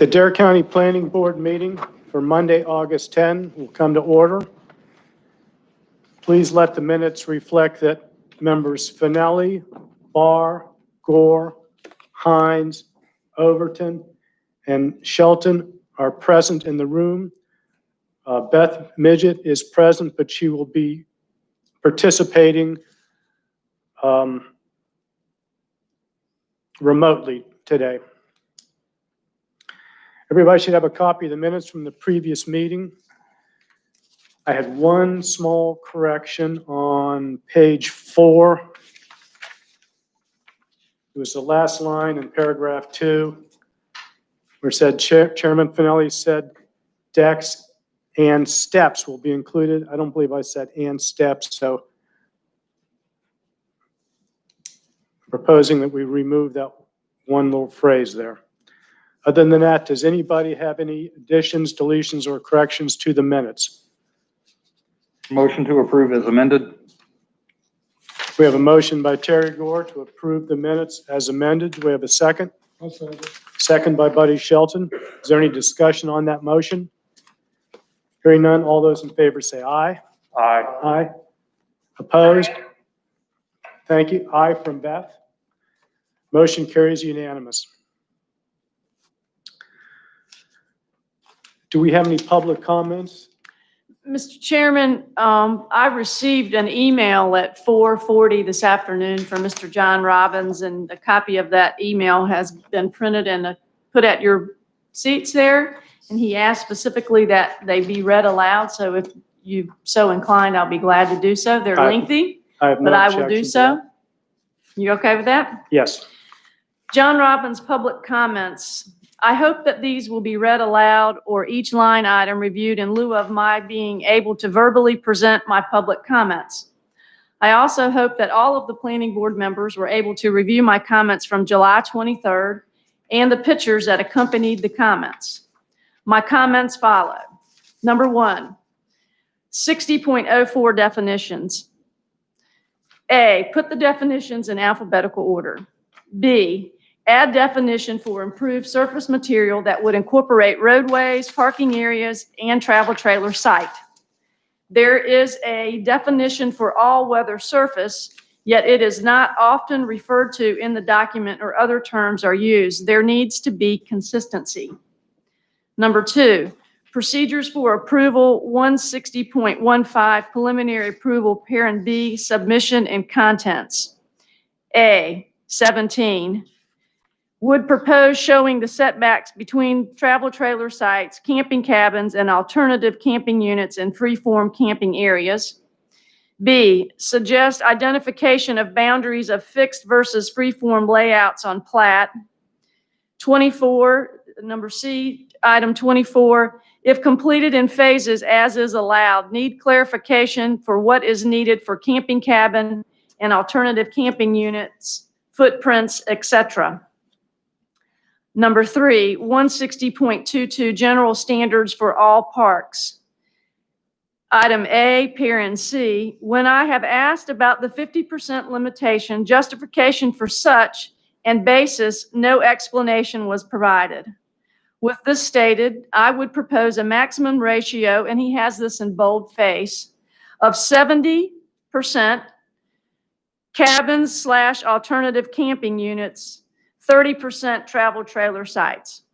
The Dare County Planning Board meeting for Monday, August 10 will come to order. Please let the minutes reflect that members Finelli, Barr, Gore, Hines, Overton, and Shelton are present in the room. Beth Midget is present, but she will be participating remotely today. Everybody should have a copy of the minutes from the previous meeting. I had one small correction on page 4. It was the last line in paragraph 2, where it said Chairman Finelli said decks and steps will be included. I don't believe I said and steps, so proposing that we remove that one little phrase there. Other than that, does anybody have any additions, deletions, or corrections to the minutes? Motion to approve as amended. We have a motion by Terry Gore to approve the minutes as amended. Do we have a second? I'll second. Second by Buddy Shelton. Is there any discussion on that motion? Hearing none, all those in favor say aye. Aye. Aye. Opposed? Thank you. Aye from Beth. Motion carries unanimous. Do we have any public comments? Mr. Chairman, I received an email at 4:40 this afternoon from Mr. John Robbins, and a copy of that email has been printed and put at your seats there. And he asked specifically that they be read aloud. So if you so inclined, I'll be glad to do so. They're lengthy, I have no but I will objection do to so. that. You okay with that? Yes. John Robbins' public comments. I hope that these will be read aloud or each line item reviewed in lieu of my being able to verbally present my public comments. I also hope that all of the planning board members were able to review my comments from July 23rd and the pictures that accompanied the comments. My comments follow. Number 1, 60.04 definitions. A, put the definitions in alphabetical order. B, add definition for improved surface material that would incorporate roadways, parking areas, and travel trailer site. There is a definition for all weather surface, yet it is not often referred to in the document or other terms are used. There needs to be consistency. Number 2, procedures for approval 160.15 preliminary approval parent B submission and contents. A, 17. Would propose showing the setbacks between travel trailer sites, camping cabins, and alternative camping units in free-form camping areas. B, suggest identification of boundaries of fixed versus free-form layouts on plat. 24, number C, item 24, if completed in phases as is allowed, need clarification for what is needed for camping cabin and alternative camping units, footprints, etc. Number 3, 160.22 general standards for all parks. Item A, parent C, when I have asked about the 50% limitation, justification for such and basis, no explanation was provided. With this stated, I would propose a maximum ratio, and he has this in boldface, of 70% cabins/alternative camping units, 30% travel trailer sites.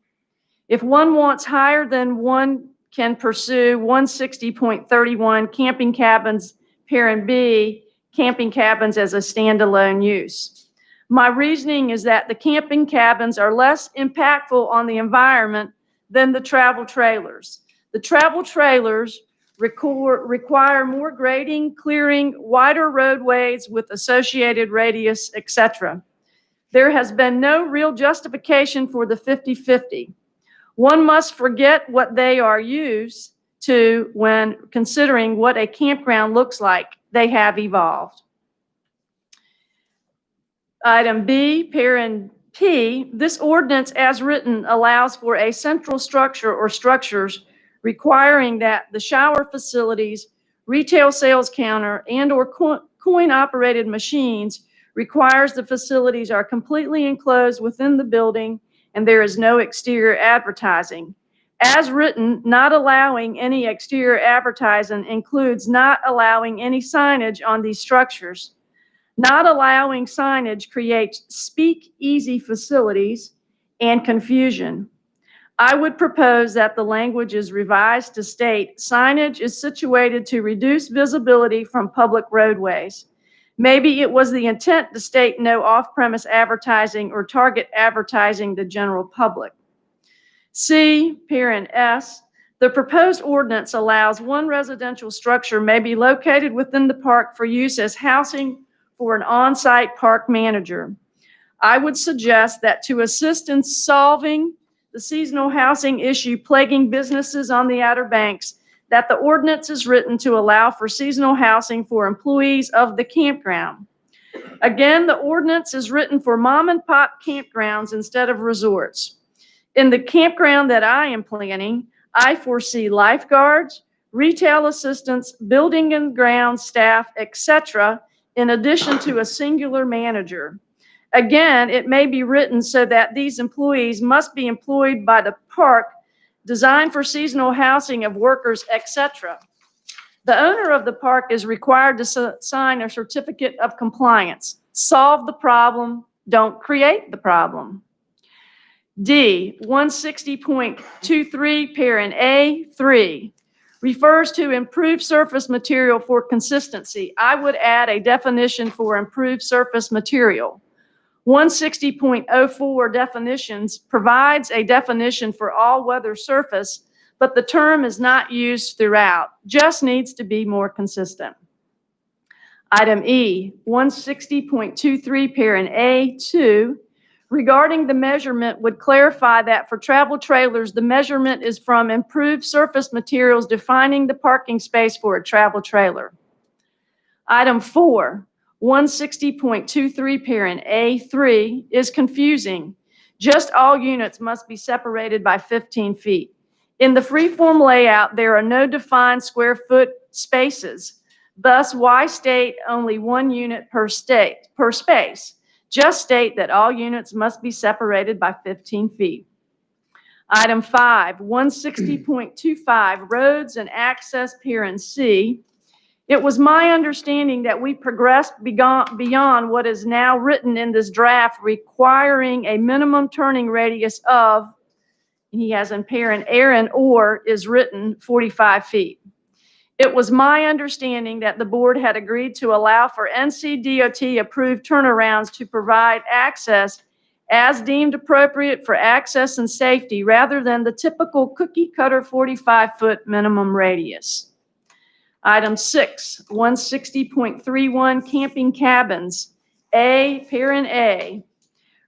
If one wants higher, then one can pursue 160.31 camping cabins, parent B, camping cabins as a standalone use. My reasoning is that the camping cabins are less impactful on the environment than the travel trailers. The travel trailers require more grading, clearing, wider roadways with associated radius, etc. There has been no real justification for the 50-50. One must forget what they are used to when considering what a campground looks like. They have evolved. Item B, parent P, this ordinance as written allows for a central structure or structures requiring that the shower facilities, retail sales counter, and/or coin-operated machines requires the facilities are completely enclosed within the building and there is no exterior advertising. As written, not allowing any exterior advertising includes not allowing any signage on these structures. Not allowing signage creates speak-easy facilities and confusion. I would propose that the language is revised to state signage is situated to reduce visibility from public roadways. Maybe it was the intent to state no off-premise advertising or target advertising the general public. C, parent S, the proposed ordinance allows one residential structure may be located within the park for use as housing for an on-site park manager. I would suggest that to assist in solving the seasonal housing issue plaguing businesses on the Outer Banks, that the ordinance is written to allow for seasonal housing for employees of the campground. Again, the ordinance is written for mom and pop campgrounds instead of resorts. In the campground that I am planning, I foresee lifeguards, retail assistants, building and ground staff, etc., in addition to a singular manager. Again, it may be written so that these employees must be employed by the park, designed for seasonal housing of workers, etc. The owner of the park is required to sign a certificate of compliance. Solve the problem, don't create the problem. D, 160.23, parent A3, refers to improved surface material for consistency. I would add a definition for improved surface material. 160.04 definitions provides a definition for all weather surface, but the term is not used throughout, just needs to be more consistent. Item E, 160.23, parent A2, regarding the measurement would clarify that for travel trailers, the measurement is from improved surface materials defining the parking space for a travel trailer. Item 4, 160.23, parent A3, is confusing. Just all units must be separated by 15 feet. In the freeform layout, there are no defined square foot spaces. Thus, why state only one unit per space? Just state that all units must be separated by 15 feet. Item 5, 160.25, roads and access, parent C. It was my understanding that we progressed beyond what is now written in this draft, requiring a minimum turning radius of, he has in parent Aaron, or is written 45 feet. It was my understanding that the board had agreed to allow for NCDOT approved turnarounds to provide access as deemed appropriate for access and safety rather than the typical cookie cutter 45-foot minimum radius. Item 6, 160.31, camping cabins. A, parent A,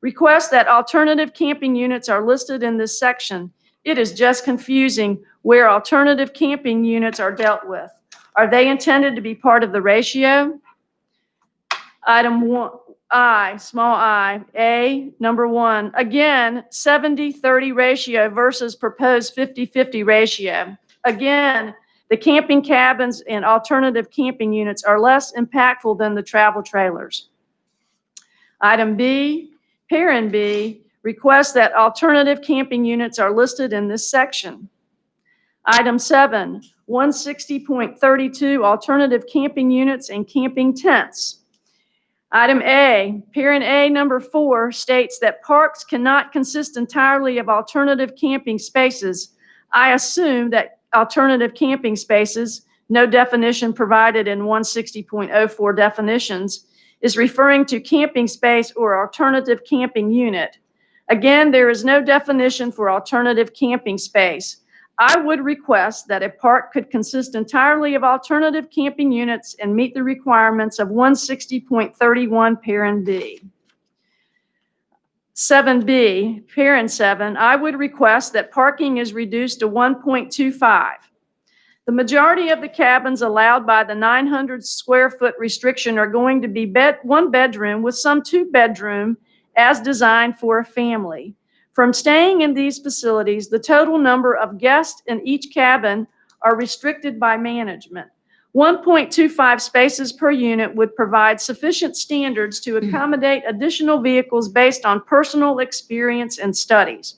request that alternative camping units are listed in this section. It is just confusing where alternative camping units are dealt with. Are they intended to be part of the ratio? Item 1, I, small I, A, number 1. Again, 70-30 ratio versus proposed 50-50 ratio. Again, the camping cabins and alternative camping units are less impactful than the travel trailers. Item B, parent B, requests that alternative camping units are listed in this section. Item 7, 160.32, alternative camping units and camping tents. Item A, parent A, number 4, states that parks cannot consist entirely of alternative camping spaces. I assume that alternative camping spaces, no definition provided in 160.04 definitions, is referring to camping space or alternative camping unit. Again, there is no definition for alternative camping space. I would request that a park could consist entirely of alternative camping units and meet the requirements of 160.31, parent B. 7B, parent 7, I would request that parking is reduced to 1.25. The majority of the cabins allowed by the 900 square foot restriction are going to be one bedroom with some 2-bedroom as designed for a family. From staying in these facilities, the total number of guests in each cabin are restricted by management. 1.25 spaces per unit would provide sufficient standards to accommodate additional vehicles based on personal experience and studies.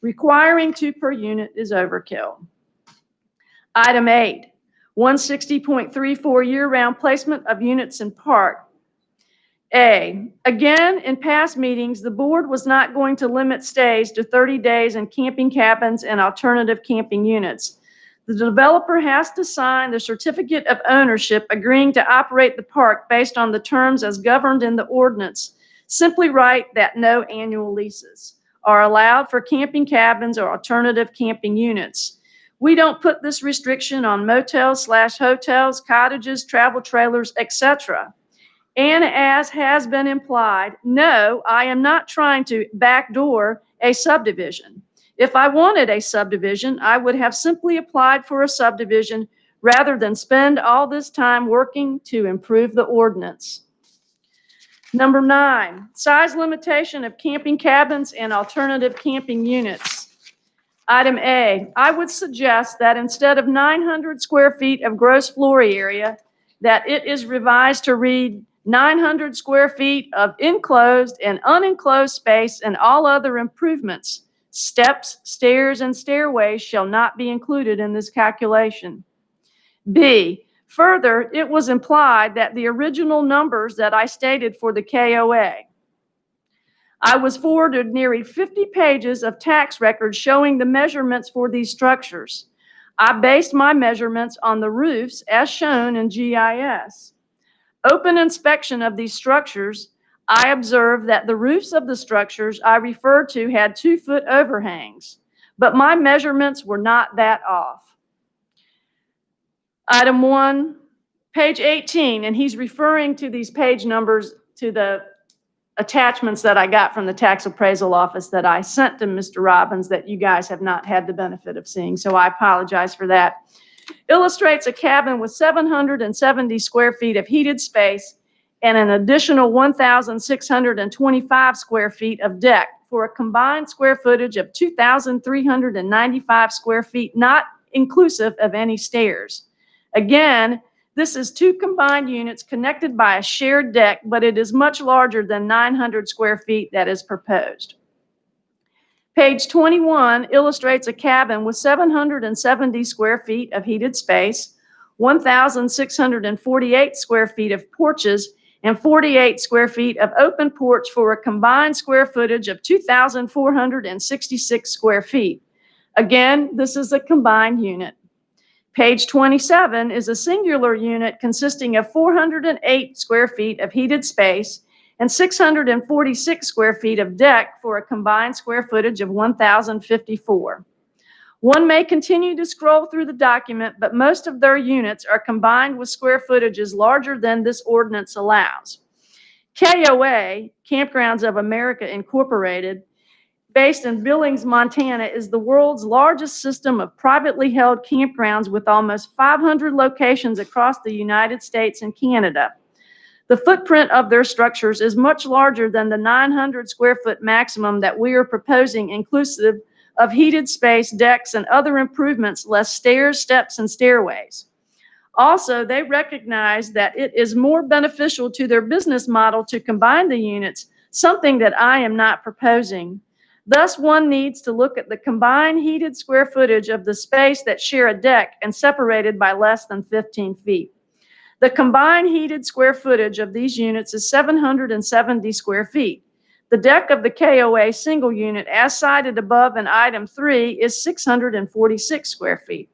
Requiring 2 per unit is overkill. Item 8, 160.34 year-round placement of units in park. A, again, in past meetings, the board was not going to limit stays to 30 days in camping cabins and alternative camping units. The developer has to sign the certificate of ownership agreeing to operate the park based on the terms as governed in the ordinance. Simply write that no annual leases are allowed for camping cabins or alternative camping units. We don't put this restriction on motels/hotels, cottages, travel trailers, etc. And as has been implied, no, I am not trying to backdoor a subdivision. If I wanted a subdivision, I would have simply applied for a subdivision rather than spend all this time working to improve the ordinance. Number 9, size limitation of camping cabins and alternative camping units. Item A, I would suggest that instead of 900 square feet of gross floor area, that it is revised to read 900 square feet of enclosed and unenclosed space and all other improvements. Steps, stairs, and stairways shall not be included in this calculation. B, further, it was implied that the original numbers that I stated for the KOA. I was forwarded nearly 50 pages of tax records showing the measurements for these structures. I based my measurements on the roofs as shown in GIS. Open inspection of these structures, I observed that the roofs of the structures I referred to had 2-foot overhangs, but my measurements were not that off. Item 1, page 18, and he's referring to these page numbers to the attachments that I got from the tax appraisal office that I sent to Mr. Robbins that you guys have not had the benefit of seeing, so I apologize for that. Illustrates a cabin with 770 square feet of heated space and an additional 1,625 square feet of deck for a combined square footage of 2,395 square feet, not inclusive of any stairs. Again, this is 2 combined units connected by a shared deck, but it is much larger than 900 square feet that is proposed. Page 21 illustrates a cabin with 770 square feet of heated space, 1,648 square feet of porches, and 48 square feet of open porch for a combined square footage of 2,466 square feet. Again, this is a combined unit. Page 27 is a singular unit consisting of 408 square feet of heated space and 646 square feet of deck for a combined square footage of 1,054. One may continue to scroll through the document, but most of their units are combined with square footages larger than this ordinance allows. KOA, Kampgrounds of America Incorporated, based in Billings, Montana, is the world's largest system of privately held campgrounds with almost 500 locations across the United States and Canada. The footprint of their structures is much larger than the 900 square foot maximum that we are proposing, inclusive of heated space, decks, and other improvements, less stairs, steps, and stairways. Also, they recognize that it is more beneficial to their business model to combine the units, something that I am not proposing. Thus, one needs to look at the combined heated square footage of the space that share a deck and separated by less than 15 feet. The combined heated square footage of these units is 770 square feet. The deck of the KOA single unit, as cited above in item 3, is 646 square feet.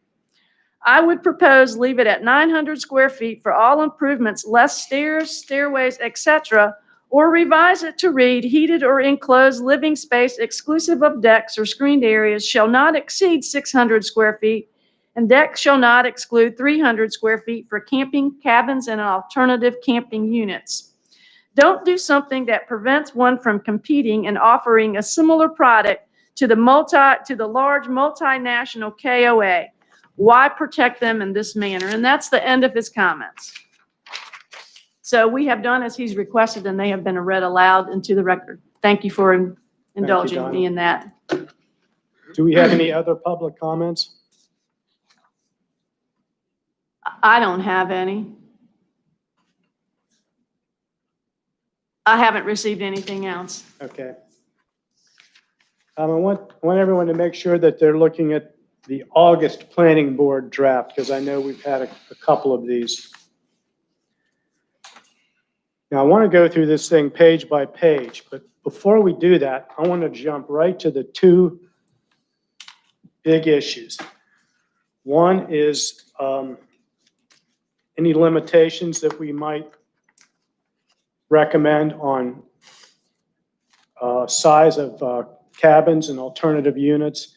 I would propose leave it at 900 square feet for all improvements, less stairs, stairways, etc., or revise it to read heated or enclosed living space exclusive of decks or screened areas shall not exceed 600 square feet, and decks shall not exclude 300 square feet for camping cabins and alternative camping units. Don't do something that prevents one from competing and offering a similar product to the large multinational KOA. Why protect them in this manner? And that's the end of his comments. So we have done as he's requested, and they have been read aloud into the record. Thank you for indulging me in that. Do we have any other public comments? I don't have any. I haven't received anything else. Okay. I want everyone to make sure that they're looking at the August planning board draft, because I know we've had a couple of these. Now, I want to go through this thing page by page, but before we do that, I want to jump right to the two big issues. One is any limitations that we might recommend on size of cabins and alternative units.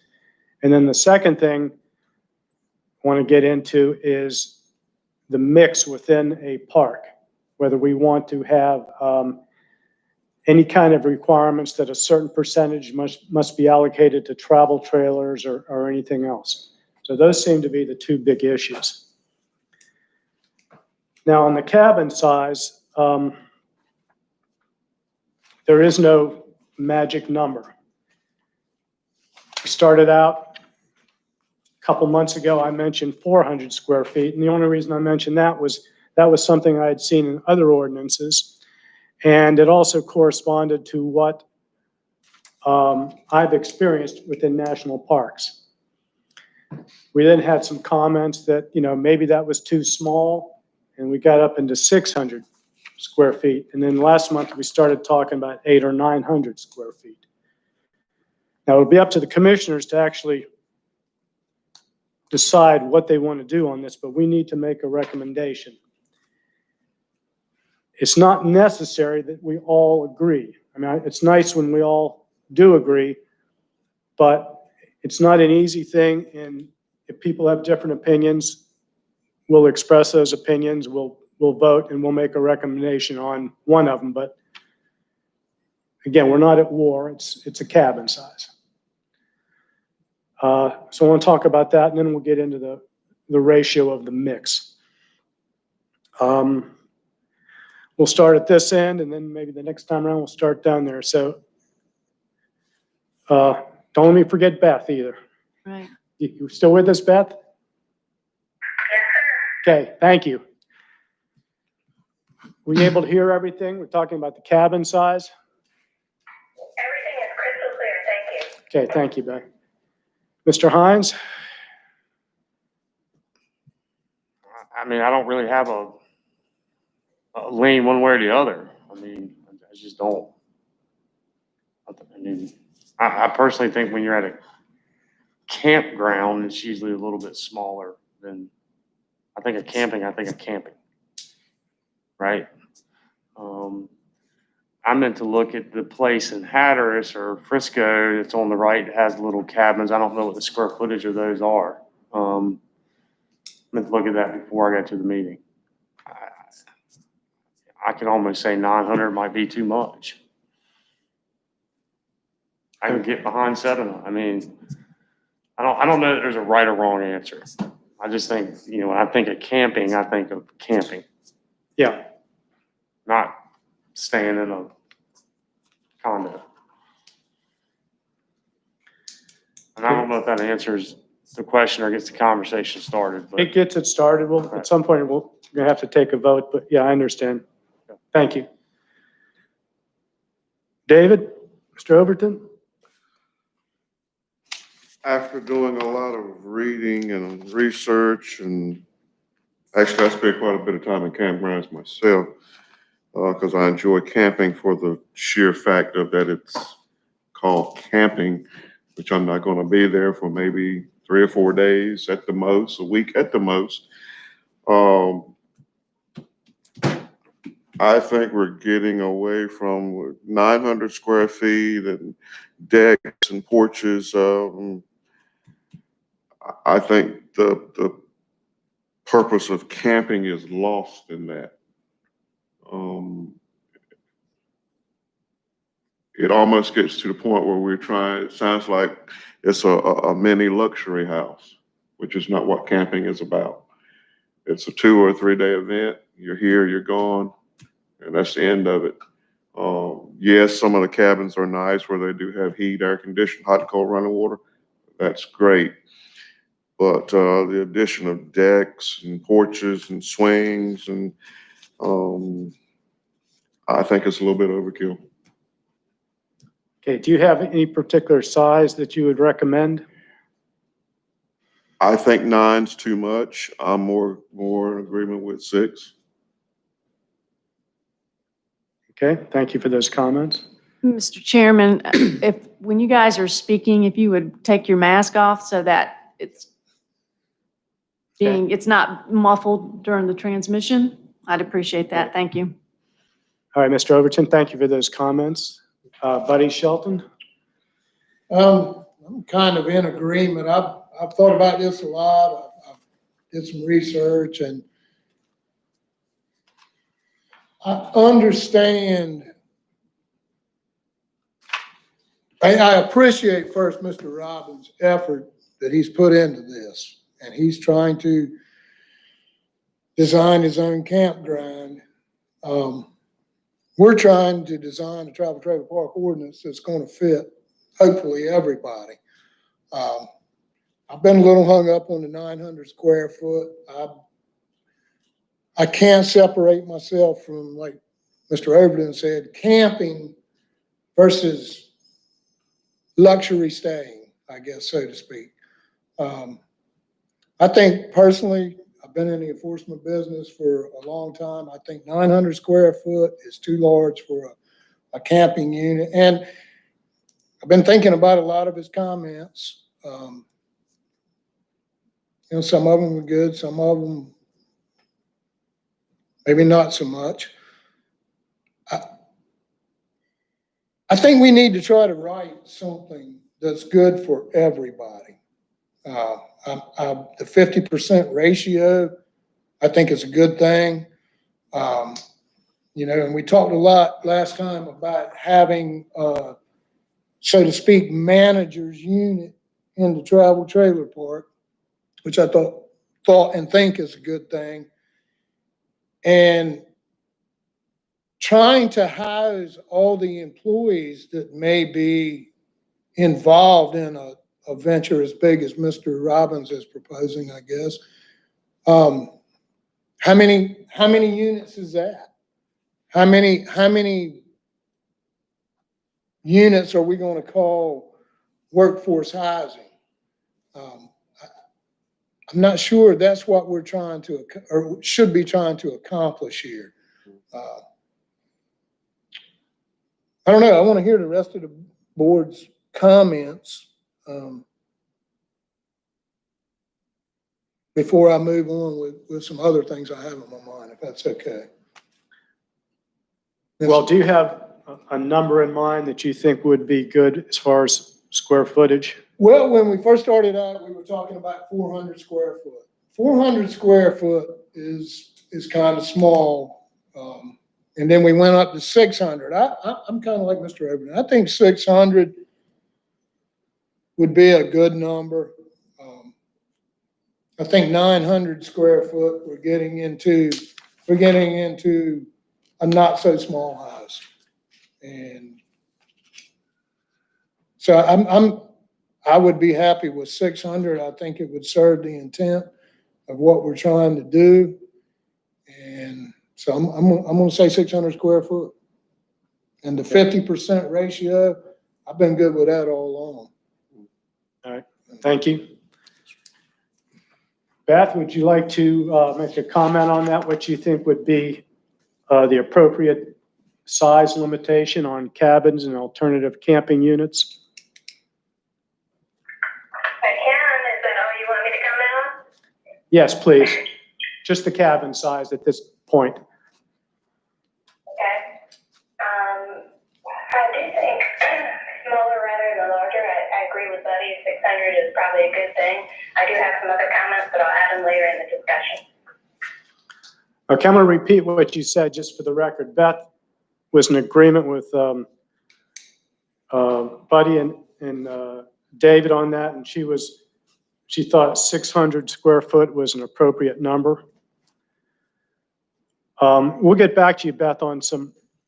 And then the second thing I want to get into is the mix within a park, whether we want to have any kind of requirements that a certain percentage must be allocated to travel trailers or anything else. So those seem to be the two big issues. Now, on the cabin size, there is no magic number. We started out a couple months ago, I mentioned 400 square feet, and the only reason I mentioned that was something I had seen in other ordinances, and it also corresponded to what I've experienced within national parks. We then had some comments that, maybe that was too small, and we got up into 600 square feet. And then last month, we started talking about 800 or 900 square feet. Now, it'll be up to the commissioners to actually decide what they want to do on this, but we need to make a recommendation. It's not necessary that we all agree. I mean, it's nice when we all do agree, but it's not an easy thing, and if people have different opinions, we'll express those opinions, we'll vote, and we'll make a recommendation on one of them. But again, we're not at war, it's a cabin size. So I want to talk about that, and then we'll get into the ratio of the mix. We'll start at this end, and then maybe the next time around, we'll start down there. So don't let me forget Beth either. Right. You still with us, Beth? Okay, thank you. Were you able to hear everything? We're talking about the cabin size. Everything is crystal clear, thank you. Okay, thank you, Beth. Mr. Hines? I mean, I don't really have a lean one way or the other. I mean, I just don't. I mean, I personally think when you're at a campground, it's usually a little bit smaller than, I think of camping, right? I meant to look at the place in Hatteras or Frisco that's on the right that has little cabins. I don't know what the square footage of those are. I meant to look at that before I got to the meeting. I can almost say 900 might be too much. I can get behind 700. I mean, I don't know that there's a right or wrong answer. I just think, when I think of camping, I think of camping, Yeah. not staying in a condo. And I don't know if that answers the question or gets the conversation started, but It gets it started. Well, at some point, we're going to have to take a vote, but yeah, I understand. Thank you. David, Mr. Overton? After doing a lot of reading and research, and actually I spent quite a bit of time in campgrounds myself, because I enjoy camping for the sheer fact of that it's called camping, which I'm not going to be there for maybe 3 or 4 days at the most, a week at the most. I think we're getting away from 900 square feet and decks and porches. I think the purpose of camping is lost in that. It almost gets to the point where we're trying, it sounds like it's a mini luxury house, which is not what camping is about. It's a 2 or 3 day event. You're here, you're gone, and that's the end of it. Yes, some of the cabins are nice where they do have heat, air conditioning, hot and cold running water. That's great. But, the addition of decks and porches and swings and, I think it's a little bit overkill. Okay, do you have any particular size that you would recommend? I think 9's too much. I'm more in agreement with 6. Okay, thank you for those comments. Mr. Chairman, when you guys are speaking, if you would take your mask off so that it's not muffled during the transmission, I'd appreciate that. Thank you. All right, Mr. Overton, thank you for those comments. Buddy Shelton? I'm kind of in agreement. I've thought about this a lot. I did some research and I understand. I appreciate first Mr. Robbins' effort that he's put into this, and he's trying to design his own campground. We're trying to design a travel trailer park ordinance that's going to fit hopefully everybody. I've been a little hung up on the 900 square foot. I can't separate myself from, like Mr. Overton said, camping versus luxury staying, I guess, so to speak. I think personally, I've been in the enforcement business for a long time. I think 900 square foot is too large for a camping unit. And I've been thinking about a lot of his comments. Some of them were good, some of them maybe not so much. I think we need to try to write something that's good for everybody. The 50% ratio, I think is a good thing. And we talked a lot last time about having, so to speak, manager's unit in the travel trailer park, which I thought and think is a good thing. And trying to house all the employees that may be involved in a venture as big as Mr. Robbins is proposing, I guess. How many units is that? How many units are we going to call workforce housing? I'm not sure that's what we're trying to, or should be trying to accomplish here. I don't know. I want to hear the rest of the board's comments before I move on with some other things I have in my mind, if that's okay. Well, do you have a number in mind that you think would be good as far as square footage? Well, when we first started out, we were talking about 400 square foot. 400 square foot is kind of small. And then we went up to 600. I'm kind of like Mr. Overton. I think 600 would be a good number. I think 900 square foot, we're getting into a not so small house. And so I would be happy with 600. I think it would serve the intent of what we're trying to do. And so I'm going to say 600 square foot. And the 50% ratio, I've been good with that all along. All right, thank you. Beth, would you like to make a comment on that? What you think would be the appropriate size limitation on cabins and alternative camping units? I can, is that all you want me to comment on? Yes, please. Just the cabin size at this point. Okay. I do think smaller rather than larger. I agree with Buddy. 600 is probably a good thing. I do have some other comments, but I'll add them later in the discussion. Okay, I'm going to repeat what you said just for the record. Beth was in agreement with Buddy and David on that, and she thought 600 square foot was an appropriate number. We'll get back to you, Beth, on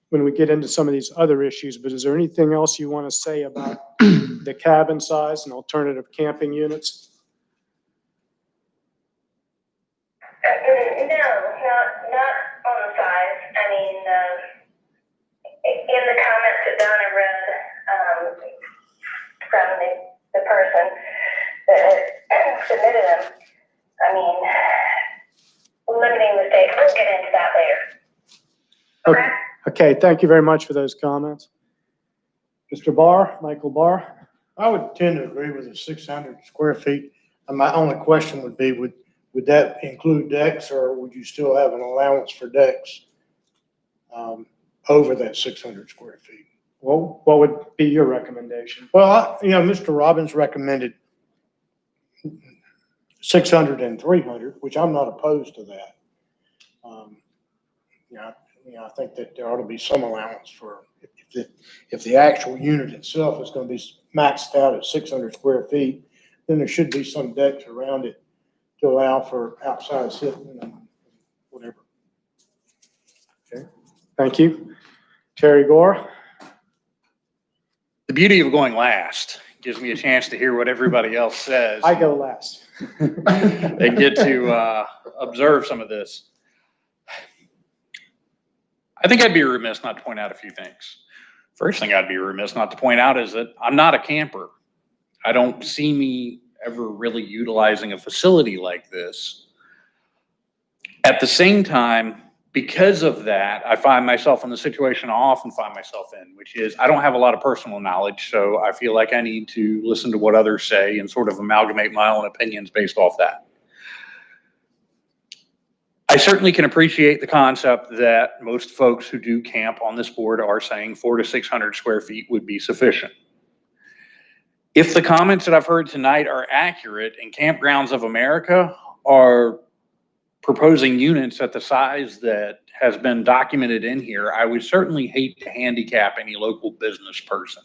when we get into some of these other issues, but is there anything else you want to say about the cabin size and alternative camping units? not on the size. I mean, in the comments that Donna read, from the person that submitted them, I mean, limiting the state, we'll get into that later. Okay? Okay, thank you very much for those comments. Mr. Barr, Michael Barr? I would tend to agree with the 600 square feet. And my only question would be, would that include decks, or would you still have an allowance for decks over that 600 square feet? Well, what would be your recommendation? Well, Mr. Robbins recommended 600 and 300, which I'm not opposed to that. I think that there ought to be some allowance for, if the actual unit itself is going to be maxed out at 600 square feet, then there should be some decks around it to allow for outside sitting and whatever. Okay, thank you. Terry Gore? The beauty of going last gives me a chance to hear what everybody else says. I go last. They get to observe some of this. I think I'd be remiss not to point out a few things. First thing I'd be remiss not to point out is that I'm not a camper. I don't see me ever really utilizing a facility like this. At the same time, because of that, I find myself in the situation I often find myself in, which is I don't have a lot of personal knowledge, so I feel like I need to listen to what others say and sort of amalgamate my own opinions based off that. I certainly can appreciate the concept that most folks who do camp on this board are saying 400 to 600 square feet would be sufficient. If the comments that I've heard tonight are accurate and Campgrounds of America are proposing units at the size that has been documented in here, I would certainly hate to handicap any local business person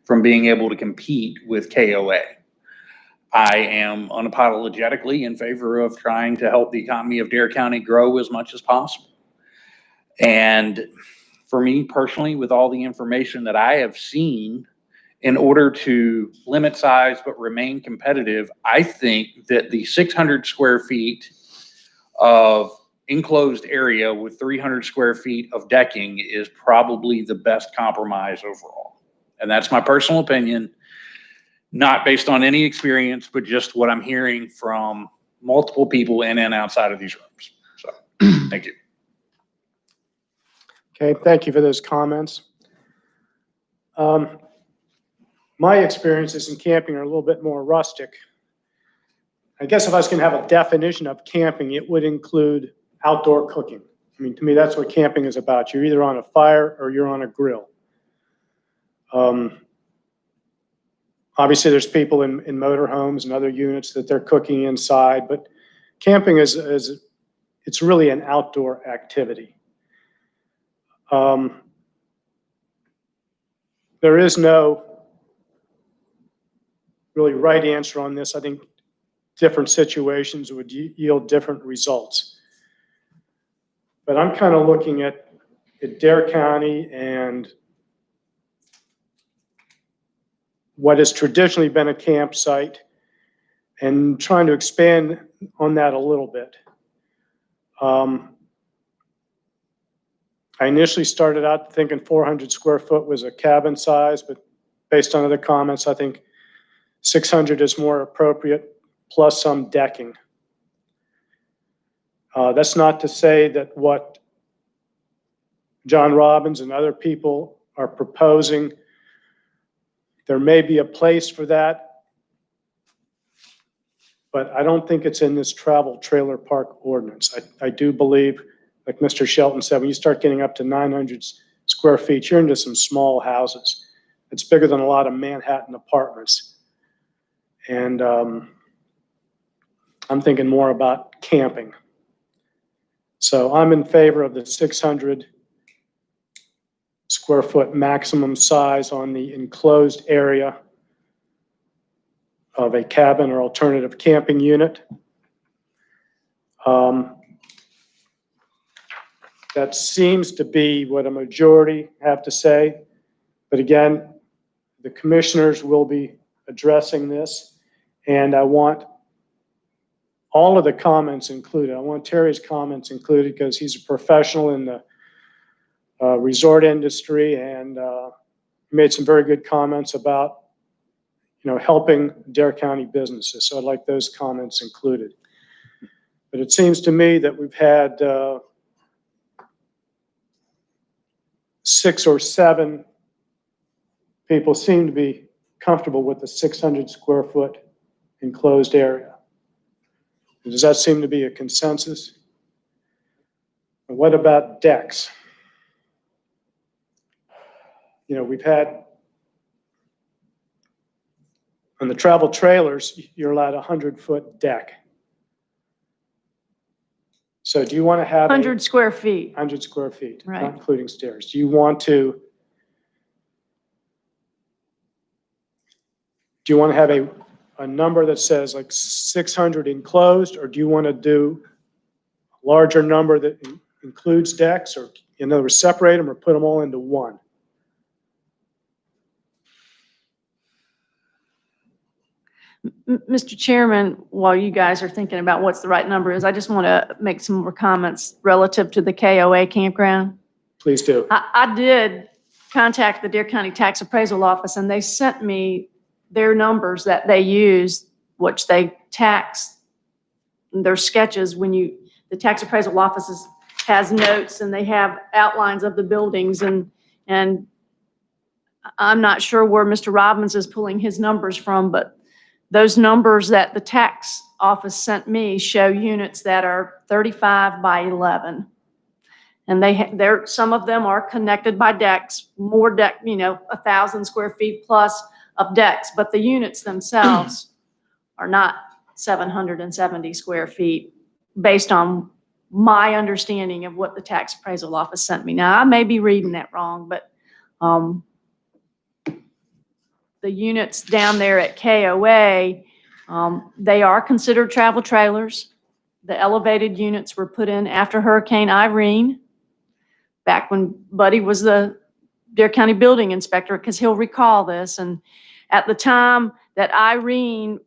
from being able to compete with KOA. I am unapologetically in favor of trying to help the economy of Dare County grow as much as possible. And for me personally, with all the information that I have seen, in order to limit size but remain competitive, I think that the 600 square feet of enclosed area with 300 square feet of decking is probably the best compromise overall. And that's my personal opinion, not based on any experience, but just what I'm hearing from multiple people in and outside of these rooms. So, thank you. Okay, thank you for those comments. My experiences in camping are a little bit more rustic. I guess if I was going to have a definition of camping, it would include outdoor cooking. I mean, to me, that's what camping is about. You're either on a fire or you're on a grill. Obviously, there's people in motorhomes and other units that they're cooking inside, but camping it's really an outdoor activity. There is no really right answer on this. I think different situations would yield different results. But I'm kind of looking at Dare County and what has traditionally been a campsite and trying to expand on that a little bit. I initially started out thinking 400 square foot was a cabin size, but based on other comments, I think 600 is more appropriate, plus some decking. That's not to say that what John Robbins and other people are proposing, there may be a place for that, but I don't think it's in this travel trailer park ordinance. I do believe, like Mr. Shelton said, when you start getting up to 900 square feet, you're into some small houses. It's bigger than a lot of Manhattan apartments. And I'm thinking more about camping. So I'm in favor of the 600 square foot maximum size on the enclosed area of a cabin or alternative camping unit. That seems to be what a majority have to say. But again, the commissioners will be addressing this, and I want all of the comments included. I want Terry's comments included because he's a professional in the resort industry, and he made some very good comments about, helping Dare County businesses. So I'd like those comments included. But it seems to me that we've had 6 or 7 people seem to be comfortable with the 600 square foot enclosed area. Does that seem to be a consensus? And what about decks? We've had, on the travel trailers, you're allowed a 100-foot deck. So do you want to have 100 square feet. 100 square feet, Right. not including stairs? Do you want to have a number that says like 600 enclosed, or do you want to do a larger number that includes decks, or in other words, separate them or put them all into one? Mr. Chairman, while you guys are thinking about what's the right number is, I just want to make some more comments relative to the KOA campground. Please do. I did contact the Dare County Tax Appraisal Office, and they sent me their numbers that they use, which they tax their sketches when the Tax Appraisal Office has notes and they have outlines of the buildings, and I'm not sure where Mr. Robbins is pulling his numbers from, but those numbers that the tax office sent me show units that are 35 by 11. And some of them are connected by decks, more deck, 1,000 square feet plus of decks, but the units themselves are not 770 square feet based on my understanding of what the tax appraisal office sent me. Now, I may be reading that wrong, but the units down there at KOA, they are considered travel trailers. The elevated units were put in after Hurricane Irene, back when Buddy was the Dare County building inspector, because he'll recall this. And at the time that Irene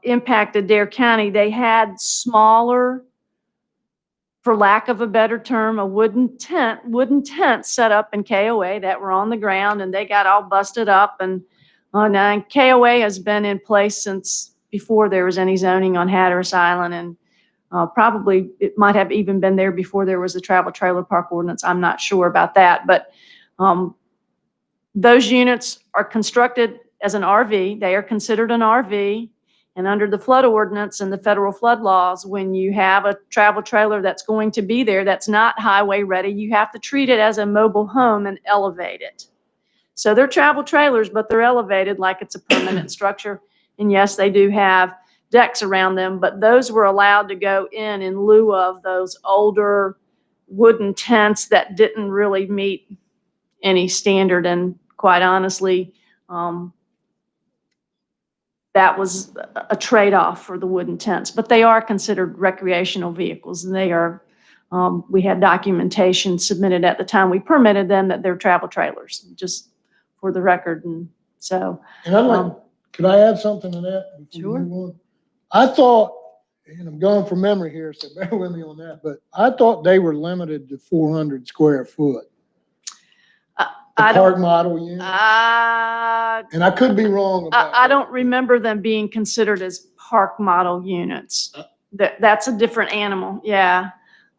impacted Dare County, they had smaller, for lack of a better term, a wooden tent set up in KOA that were on the ground, and they got all busted up. And KOA has been in place since before there was any zoning on Hatteras Island, and probably it might have even been there before there was a travel trailer park ordinance. I'm not sure about that, but those units are constructed as an RV. They are considered an RV, and under the flood ordinance and the federal flood laws, when you have a travel trailer that's going to be there that's not highway ready, you have to treat it as a mobile home and elevate it. So they're travel trailers, but they're elevated like it's a permanent structure. And yes, they do have decks around them, but those were allowed to go in lieu of those older wooden tents that didn't really meet any standard. And quite honestly, that was a trade-off for the wooden tents, but they are considered recreational vehicles, and they are, we had documentation submitted at the time we permitted them that they're travel trailers, just for the record. And so. And I'd like, could I add something to that? Sure. I thought, and I'm going from memory here, so bear with me on that, but I thought they were limited to 400 square foot. The park model unit. And I could be wrong about I don't remember them being considered as park model units. That's a different animal. Yeah.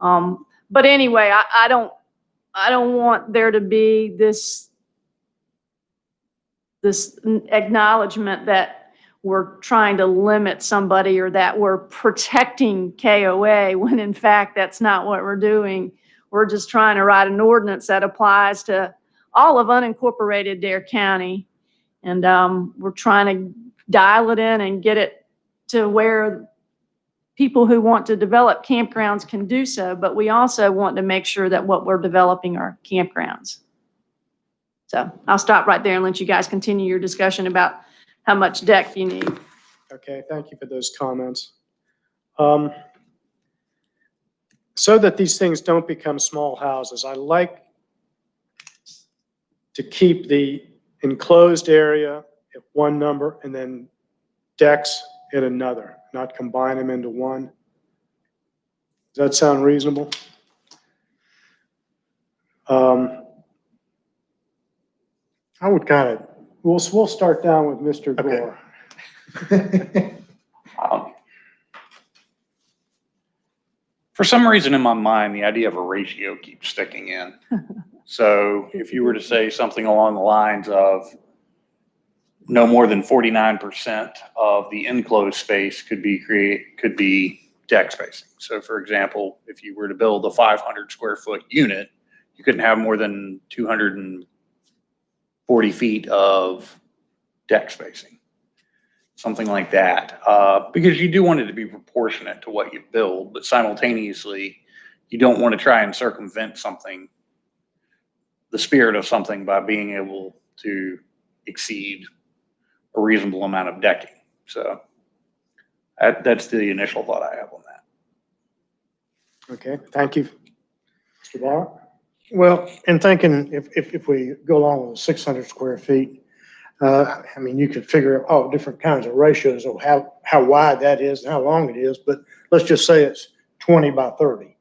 But anyway, I don't want there to be this acknowledgement that we're trying to limit somebody or that we're protecting KOA, when in fact that's not what we're doing. We're just trying to write an ordinance that applies to all of unincorporated Dare County. And we're trying to dial it in and get it to where people who want to develop campgrounds can do so, but we also want to make sure that what we're developing are campgrounds. So I'll stop right there and let you guys continue your discussion about how much deck you need. Okay, thank you for those comments. So that these things don't become small houses, I like to keep the enclosed area at one number and then decks at another. not combine them into one. Does that sound reasonable? I would kind of, We'll start down with Mr. Okay. Gore. For some reason in my mind, the idea of a ratio keeps sticking in. So if you were to say something along the lines of no more than 49% of the enclosed space could be deck spacing. So for example, if you were to build a 500 square foot unit, you couldn't have more than 240 feet of deck spacing. Something like that, because you do want it to be proportionate to what you build, but simultaneously, you don't want to try and circumvent something, the spirit of something, by being able to exceed a reasonable amount of decking. So that's the initial thought I have on that. Okay, thank you. Mr. Bauer? well, in thinking if we go along with 600 square feet, I mean, you could figure all different kinds of ratios of how wide that is and how long it is, but let's just say it's 20 by 30.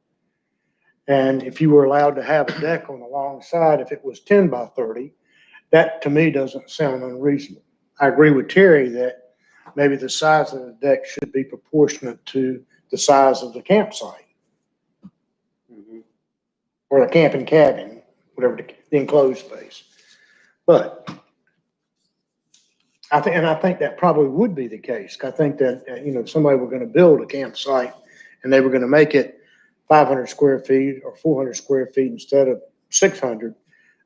And if you were allowed to have a deck on the long side, if it was 10 by 30, that to me doesn't sound unreasonable. I agree with Terry that maybe the size of the deck should be proportionate to the size of the campsite or the camping cabin, whatever the enclosed space. But I think that probably would be the case. I think that, if somebody were gonna build a campsite and they were gonna make it 500 square feet or 400 square feet instead of 600,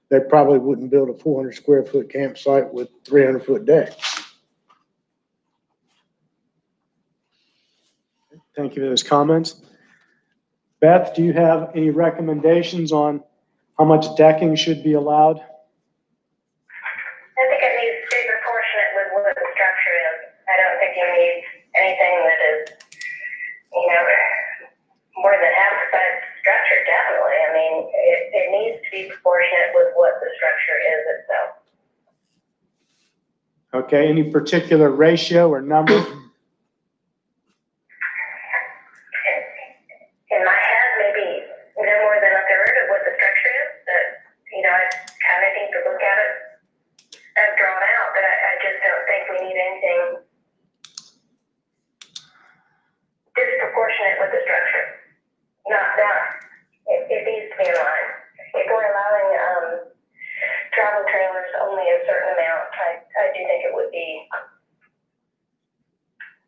they probably wouldn't build a 400 square foot campsite with 300 foot deck. Thank you for those comments. Beth, do you have any recommendations on how much decking should be allowed? I think it needs to be proportionate with what the structure is. I don't think you need anything that is, more than half the size of the structure, definitely. I mean, it needs to be proportionate with what the structure is itself. Okay, any particular ratio or number? In my head, maybe no more than a third of what the structure is, but, I kind of need to look at it as drawn out, but I just don't think we need anything disproportionate with the structure. It needs to be in line. If we're allowing, travel trailers only a certain amount, I do think it would be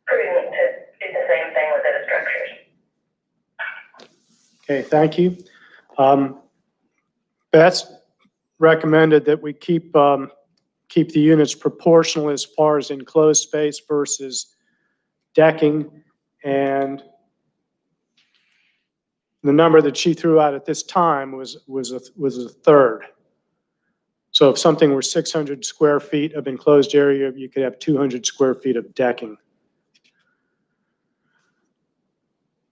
prudent to do the same thing with those structures. Okay, thank you. Beth's recommended that we keep the units proportional as far as enclosed space versus decking, and the number that she threw out at this time was a third. So if something were 600 square feet of enclosed area, you could have 200 square feet of decking.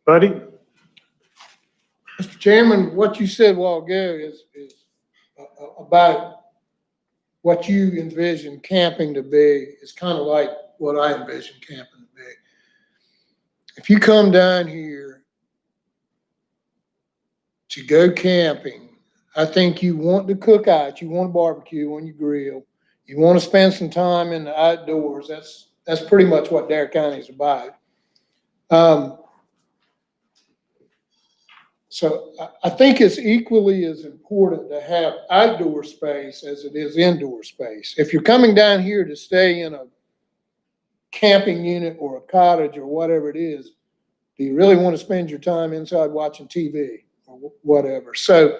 Buddy? Mr. Chairman, what you said a while ago is about what you envision camping to be is kind of like what I envision camping to be. If you come down here to go camping, I think you want to cook out, you want to barbecue on your grill, you want to spend some time in the outdoors. That's pretty much what Dare County is about. So I think it's equally as important to have outdoor space as it is indoor space. If you're coming down here to stay in a camping unit or a cottage or whatever it is, do you really want to spend your time inside watching TV or whatever? So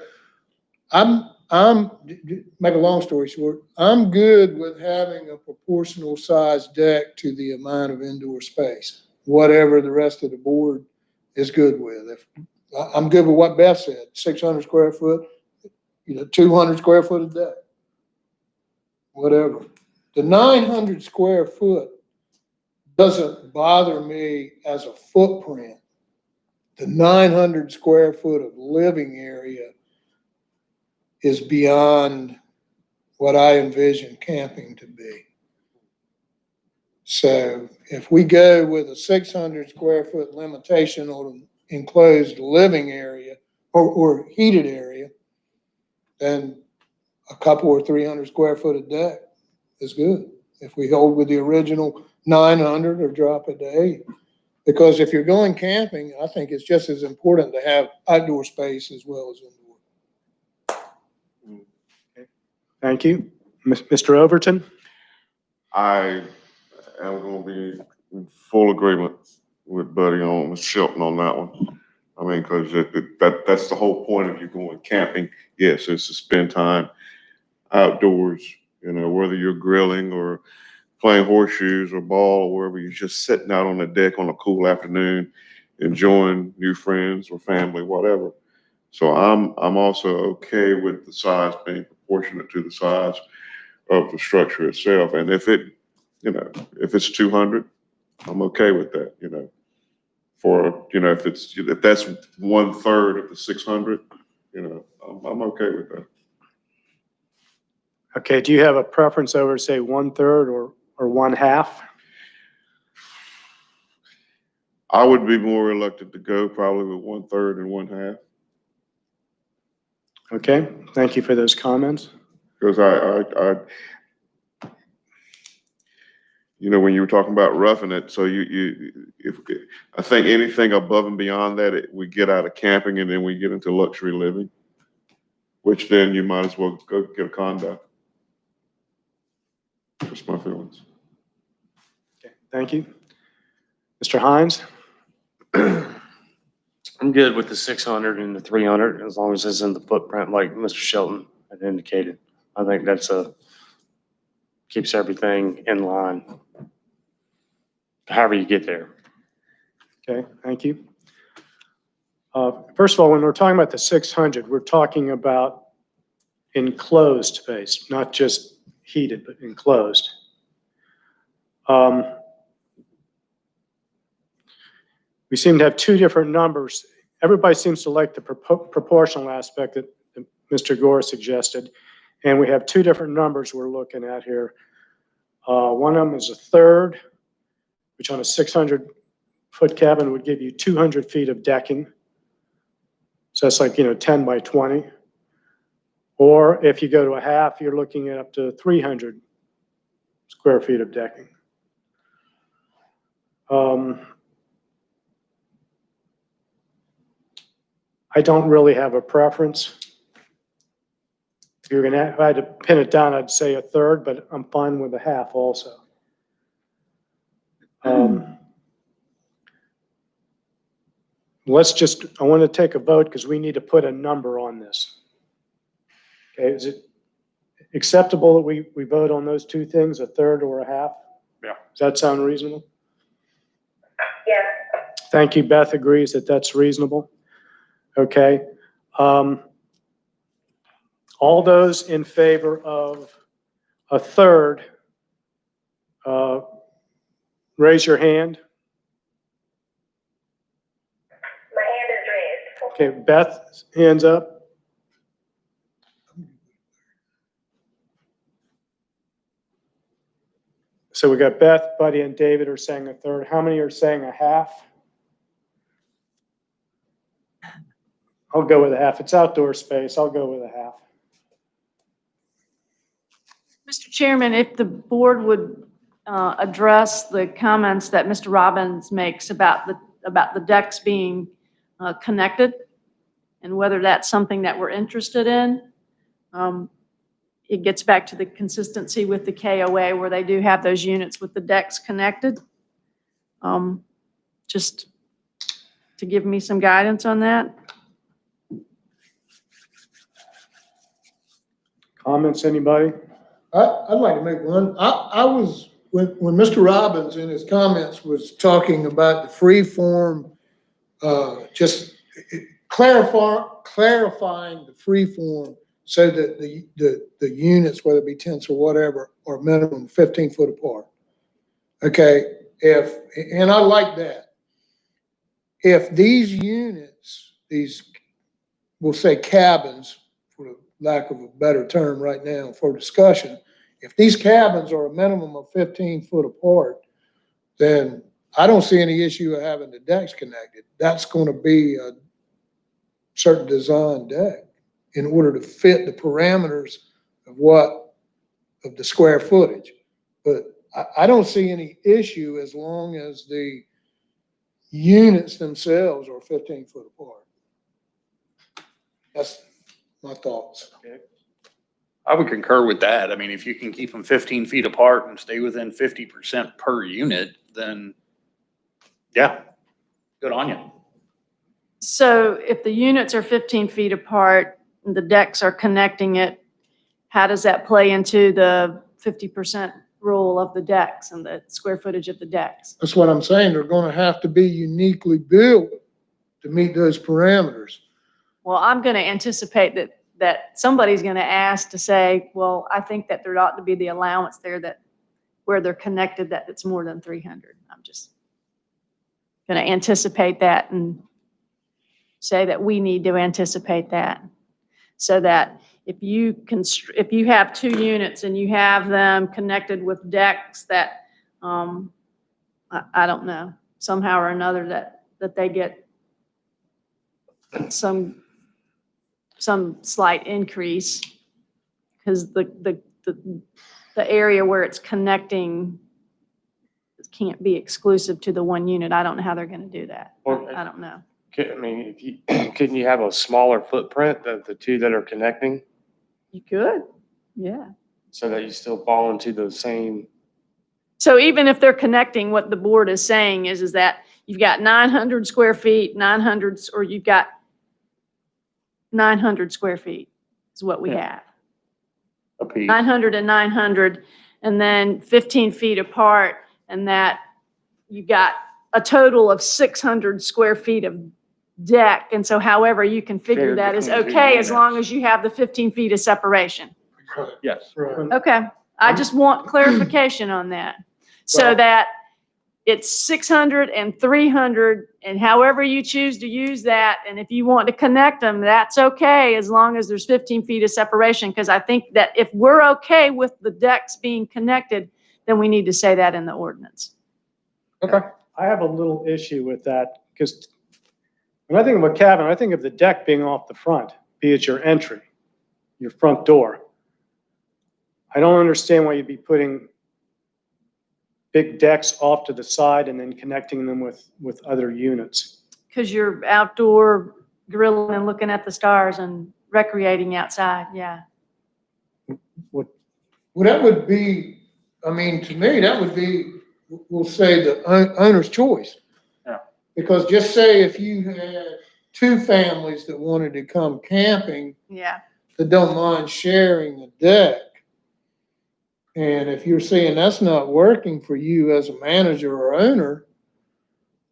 make a long story short, I'm good with having a proportional size deck to the amount of indoor space, whatever the rest of the board is good with. I'm good with what Beth said, 600 square foot, 200 square foot of deck, whatever. The 900 square foot doesn't bother me as a footprint. The 900 square foot of living area is beyond what I envision camping to be. So if we go with a 600 square foot limitation on an enclosed living area or heated area, then a couple or 300 square foot a deck is good. If we hold with the original 900 or drop it to 8. Because if you're going camping, I think it's just as important to have outdoor space as well as indoor. Thank you. Mr. Overton? I am gonna be in full agreement with Buddy on, with Shelton on that one. I mean, cause that's the whole point of you going camping. Yes, it's to spend time outdoors, you know, whether you're grilling or playing horseshoes or ball or wherever, you're just sitting out on the deck on a cool afternoon, enjoying new friends or family, whatever. So I'm also okay with the size being proportionate to the size of the structure itself. And if it, you know, if it's 200, I'm okay with that, you know. For, you know, if that's 1/3 of the 600, you know, I'm okay with that. Okay, do you have a preference over, say, 1/3 or 1/2? I would be more reluctant to go probably with 1/3 and 1/2. Okay, thank you for those comments. Because you know, when you were talking about roughing it, so I think anything above and beyond that, we get out of camping and then we get into luxury living, which then you might as well go get a condo. That's my feelings. Okay, thank you. Mr. Hines? I'm good with the 600 and the 300 as long as it's in the footprint like Mr. Shelton had indicated. I think keeps everything in line. However you get there. Okay, thank you. First of all, when we're talking about the 600, we're talking about enclosed space, not just heated, but enclosed. We seem to have two different numbers. Everybody seems to like the proportional aspect that Mr. Gore suggested, and we have two different numbers we're looking at here. One of them is 1/3, which on a 600-foot cabin would give you 200 feet of decking. So that's like, 10 by 20. Or if you go to a 1/2, you're looking at up to 300 square feet of decking. I don't really have a preference. If you're gonna, if I had to pin it down, I'd say 1/3, but I'm fine with a 1/2 also. I want to take a vote because we need to put a number on this. Okay, is it acceptable that we vote on those two things, 1/3 or a 1/2? Yeah. Does that sound reasonable? Yeah. Thank you. Beth agrees that that's reasonable. Okay. All those in favor of 1/3, raise your hand. My hand is raised. Okay, Beth, hands up. So we got Beth, Buddy, and David are saying 1/3. How many are saying a 1/2? I'll go with a 1/2. It's outdoor space. I'll go with a 1/2. Mr. Chairman, if the board would address the comments that Mr. Robbins makes about the decks being connected and whether that's something that we're interested in. It gets back to the consistency with the KOA where they do have those units with the decks connected. Just to give me some guidance on that. Comments, anybody? I'd like to make one. When Mr. Robbins in his comments was talking about the free form, just clarifying the free form so that the units, whether it be tents or whatever, are minimum 15 foot apart. Okay, and I like that. If these units, we'll say cabins, for lack of a better term right now for discussion, if these cabins are a minimum of 15 foot apart, then I don't see any issue of having the decks connected. That's gonna be a certain design deck in order to fit the parameters of of the square footage. But I don't see any issue as long as the units themselves are 15 foot apart. That's my thoughts. I would concur with that. I mean, if you can keep them 15 feet apart and stay within 50% per unit, then yeah, good on you. So if the units are 15 feet apart and the decks are connecting it, how does that play into the 50% rule of the decks and the square footage of the decks? That's what I'm saying. They're gonna have to be uniquely built to meet those parameters. Well, I'm going to anticipate that somebody's going to ask to say, well, I think that there ought to be the allowance there that where they're connected, that it's more than 300. I'm just going to anticipate that and say that we need to anticipate that. So that if you have 2 units and you have them connected with decks that, I don't know, somehow or another that they get some slight increase, because the area where it's connecting can't be exclusive to the one unit. I don't know how they're going to do that. I don't know. I mean, couldn't you have a smaller footprint of the two that are connecting You could, yeah. so that you still fall into the same? So even if they're connecting, what the board is saying is that you've got 900 square feet, 900, or you've got 900 square feet is what we have. A piece. 900 and 900, and then 15 feet apart, and that you've got a total of 600 square feet of deck. And so however you can figure Shared that is between two okay as long units. as you have the 15 feet of separation. Yes. Right. Okay, I just want clarification on that. So Well- that it's 600 and 300, and however you choose to use that, and if you want to connect them, that's okay, as long as there's 15 feet of separation, because I think that if we're okay with the decks being connected, then we need to say that in the ordinance. Okay. I have a little issue with that, because when I think of a cabin, I think of the deck being off the front, be it your entry, your front door. I don't understand why you'd be putting big decks off to the side and then connecting them with other units. Because you're outdoor grilling and looking at the stars and recreating outside, yeah. Well, that would be, I mean, to me, that would be, we'll say the owner's choice. Yeah. Because just say if you had 2 families that wanted to come camping Yeah, that don't mind sharing a deck, and if you're seeing that's not working for you as a manager or owner,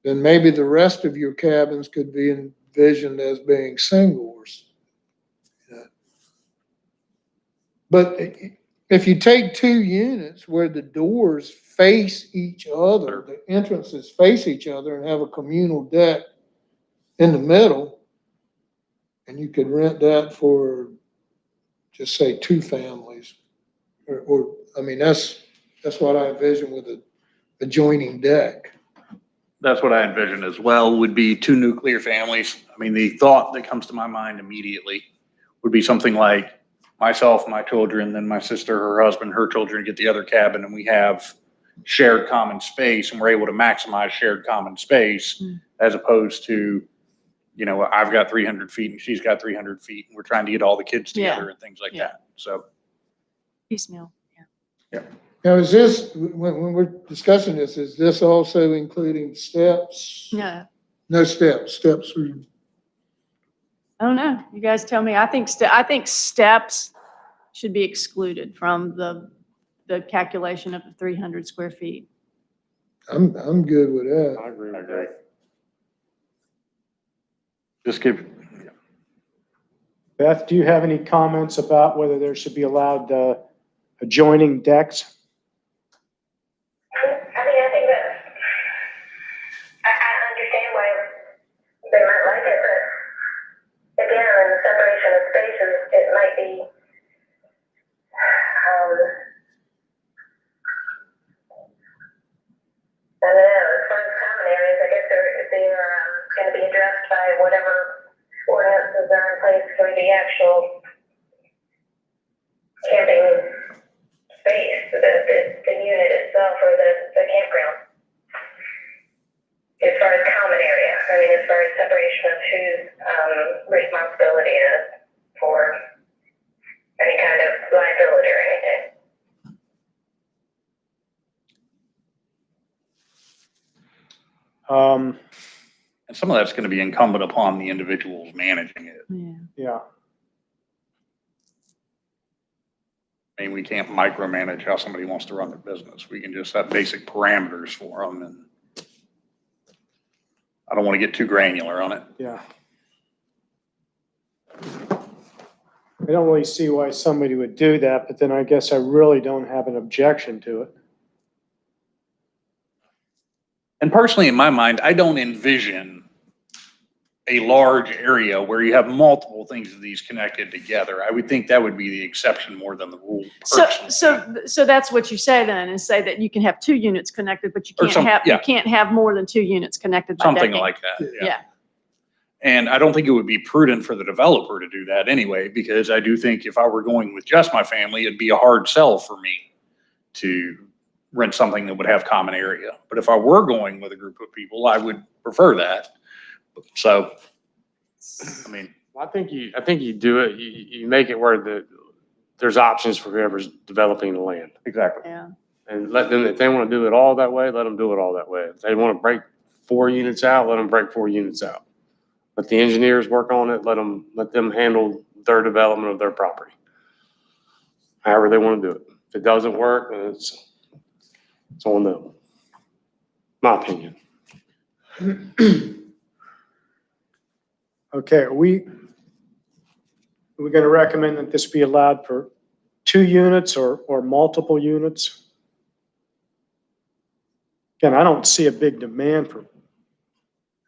then maybe the rest of your cabins could be envisioned as being singles. But if you take 2 units where the doors face each other, the entrances face each other, and have a communal deck in the middle, and you could rent that for, just say, 2 families, or I mean, that's what I envision with a adjoining deck. That's what I envision as well, would be 2 nuclear families. I mean, the thought that comes to my mind immediately would be something like myself, my children, then my sister, her husband, her children get the other cabin, and we have shared common space, and we're able to maximize shared common space as opposed to, you know, I've got 300 feet and she's got 300 feet, and we're trying to get all the kids together and things like Yeah. that. So, piecemeal, yeah. Now, is this, when we're discussing this, is this also including steps? No, No steps, steps are, I don't know. You guys tell me. I think steps should be excluded from the calculation of the 300 square feet. I'm good with that. I agree with that. just give, Beth, do you have any comments about whether there should be allowed adjoining decks? I mean, I think that, I understand why they might like it, but again, in the separation of spaces, it might be, I don't place for the actual camping space, the unit itself or the campground. As far as common area, I mean, as far as separation of whose responsibility is for any kind of liability or anything. And some of that's going to be incumbent upon the individuals managing it. Yeah. Yeah, I mean, we can't micromanage how somebody wants to run their business. We can just set basic parameters for them, and I don't want to get too granular on it. yeah. I don't really see why somebody would do that, but then I guess I really don't have an objection to it. And personally, in my mind, I don't envision a large area where you have multiple things of these connected together. I would think that would be the exception more than the rule. So that's what you say then, is say that you can have 2 units connected, but you Or can't have, you yeah. can't have more than 2 units connected by Something decking. like that, yeah. Yeah. And I don't think it would be prudent for the developer to do that anyway, because I do think if I were going with just my family, it'd be a hard sell for me to rent something that would have common area. But if I were going with a group of people, I would prefer that. So, I mean, I think you do it, you make it where there's options for whoever's developing the land. exactly. Yeah. And let them, if they want to do it all that way, let them do it all that way. If they want to break 4 units out, let them break 4 units out. Let the engineers work on it, let them handle their development of their property. However they want to do it. If it doesn't work, then it's on them. My opinion. Okay, are we're going to recommend that this be allowed for 2 units or multiple units? Again, I don't see a big demand for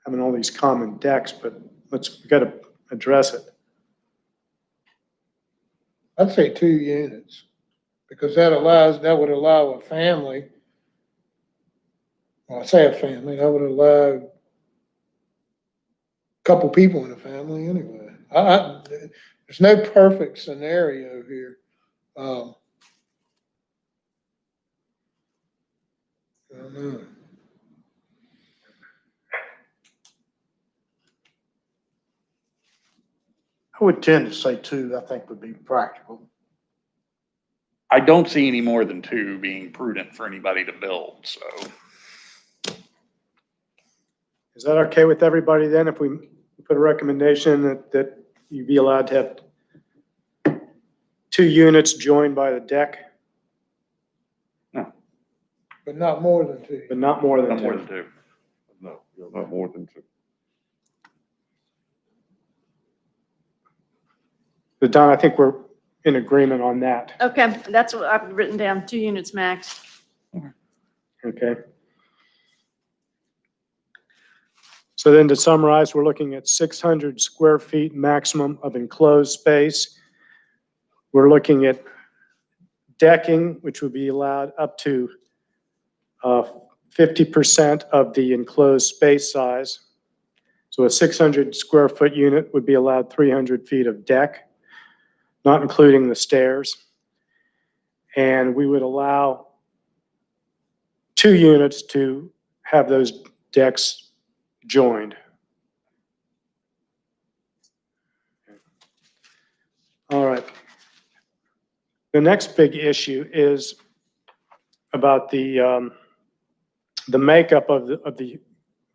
having all these common decks, but we got to address it. I'd say 2 units, because that would allow a family, well, I say a family, that would allow a couple people in a family anyway. There's no perfect scenario here. I don't know. I would tend to say 2, I think would be practical. I don't see any more than 2 being prudent for anybody to build, so. Is that okay with everybody then, if we put a recommendation that you be allowed to have 2 units joined by the deck, But not more than 2. but not more than No 2? more than 2. No, not more than 2. But Don, I think we're in agreement on that. Okay, that's what I've written down, 2 units max. Okay. So then to summarize, we're looking at 600 square feet maximum of enclosed space. We're looking at decking, which would be allowed up to 50% of the enclosed space size. So a 600 square foot unit would be allowed 300 feet of deck, not including the stairs. And we would allow 2 units to have those decks joined. All right. The next big issue is about the makeup of the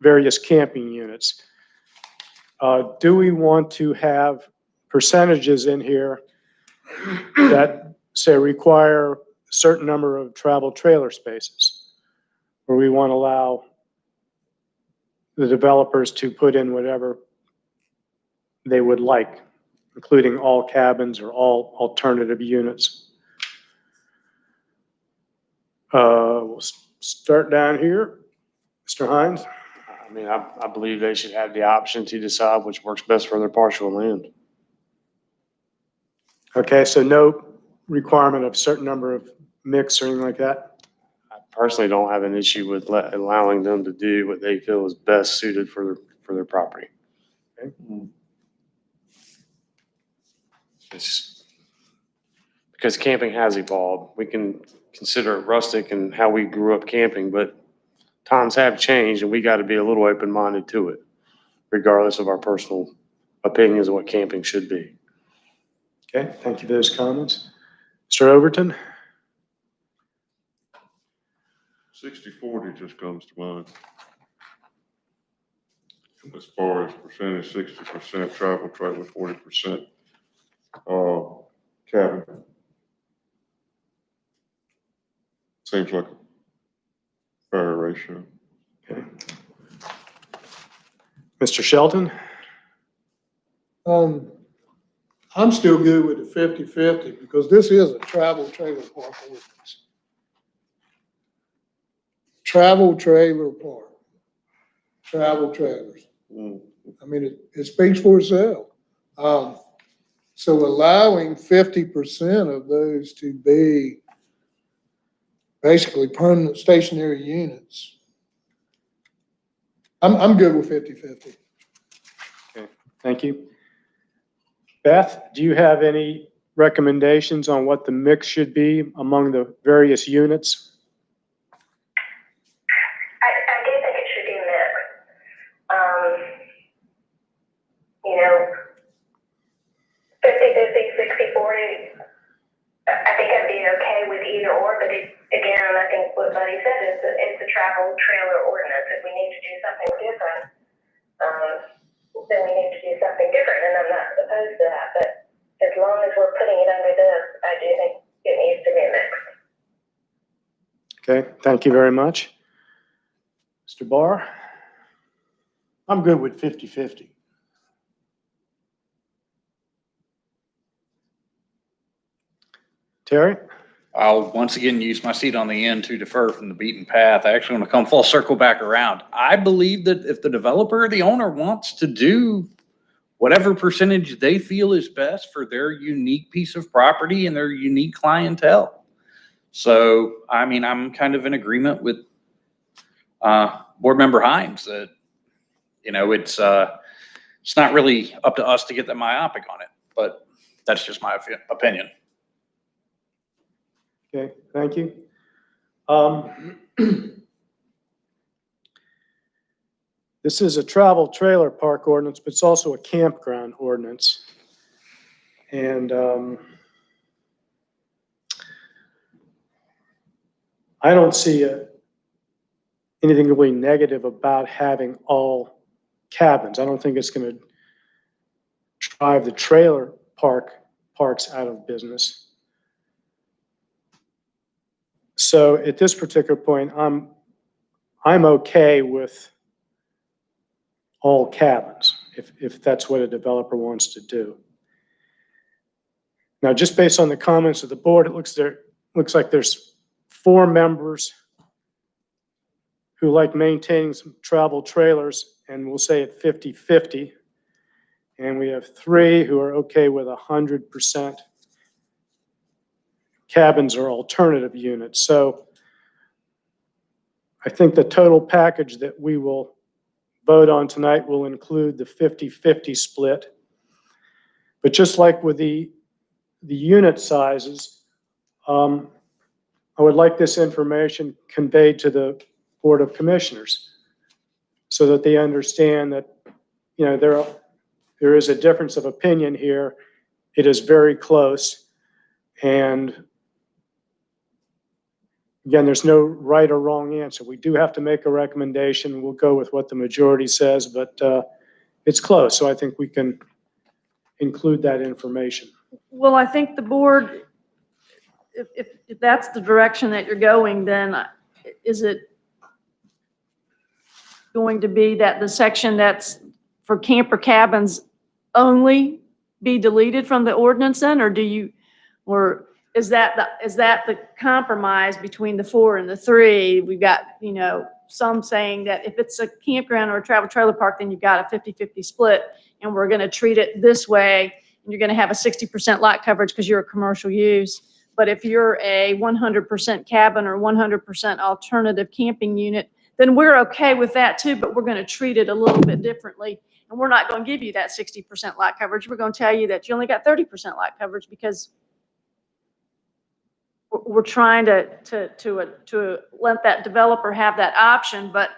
various camping units. Do we want to have percentages in here that say require a certain number of travel trailer spaces? Or we want to allow the developers to put in whatever they would like, including all cabins or all alternative units? We'll start down here. Mr. Hines? I mean, I believe they should have the option to decide which works best for their parcel of land. Okay, so no requirement of certain number of mix or anything like that? I personally don't have an issue with allowing them to do what they feel is best suited for their property. It's because camping has evolved. We can consider it rustic and how we grew up camping, but times have changed and we got to be a little open-minded to it, regardless of our personal opinions of what camping should be. Okay, thank you for those comments. Mr. Overton? 60/40 just comes to mind. As far as percentage, 60% travel trailer, 40% cabin. Seems like a fair ratio. Okay. Mr. Shelton? I'm still good with the 50/50 because this is a travel trailer park ordinance. Travel trailer park, travel trailers. I mean, it speaks for itself. So allowing 50% of those to be basically permanent stationary units. I'm good with 50/50. Okay, thank you. Beth, do you have any recommendations on what the mix should be among the various units? I do think it should be mixed. You know, 50/50, 60/40. I think I'd be okay with either or, but again, I think what Buddy said is that it's a travel trailer ordinance. If we need to do something different, then we need to do something different, and I'm not opposed to that. But as long as we're putting it under this, I do think it needs to be mixed. Okay, thank you very much. Mr. Barr? I'm good with 50/50. Terry? I'll once again use my seat on the end to defer from the beaten path. I actually want to come full circle back around. I believe that if the developer or the owner wants to do whatever percentage they feel is best for their unique piece of property and their unique clientele. So, I mean, I'm kind of in agreement with Board Member Hines that, you know, it's not really up to us to get that myopic on it, but that's just my opinion. Okay, thank you. This is a travel trailer park ordinance, but it's also a campground ordinance. And I don't see anything really negative about having all cabins. I don't think it's going to drive the trailer parks out of business. So at this particular point, I'm okay with all cabins, if that's what a developer wants to do. Now, just based on the comments of the board, it looks like there's 4 members who like maintaining some travel trailers, and we'll say it 50/50. And we have 3 who are okay with 100% cabins or alternative units. So I think the total package that we will vote on tonight will include the 50/50 split. But just like with the unit sizes, I would like this information conveyed to the Board of Commissioners so that they understand that, you know, there is a difference of opinion here. It is very close. And again, there's no right or wrong answer. We do have to make a recommendation. We'll go with what the majority says, but it's close. So I think we can include that information. Well, I think the board, if that's the direction that you're going, then is it going to be that the section that's for camper cabins only be deleted from the ordinance then, or is that the compromise between the 4 and the 3? We've got, you know, some saying that if it's a campground or a travel trailer park, then you've got a 50/50 split, and we're going to treat it this way, and you're going to have a 60% lot coverage because you're a commercial use. But if you're a 100% cabin or 100% alternative camping unit, then we're okay with that too, but we're going to treat it a little bit differently. And we're not going to give you that 60% lot coverage. We're going to tell you that you only got 30% lot coverage because we're trying to let that developer have that option, but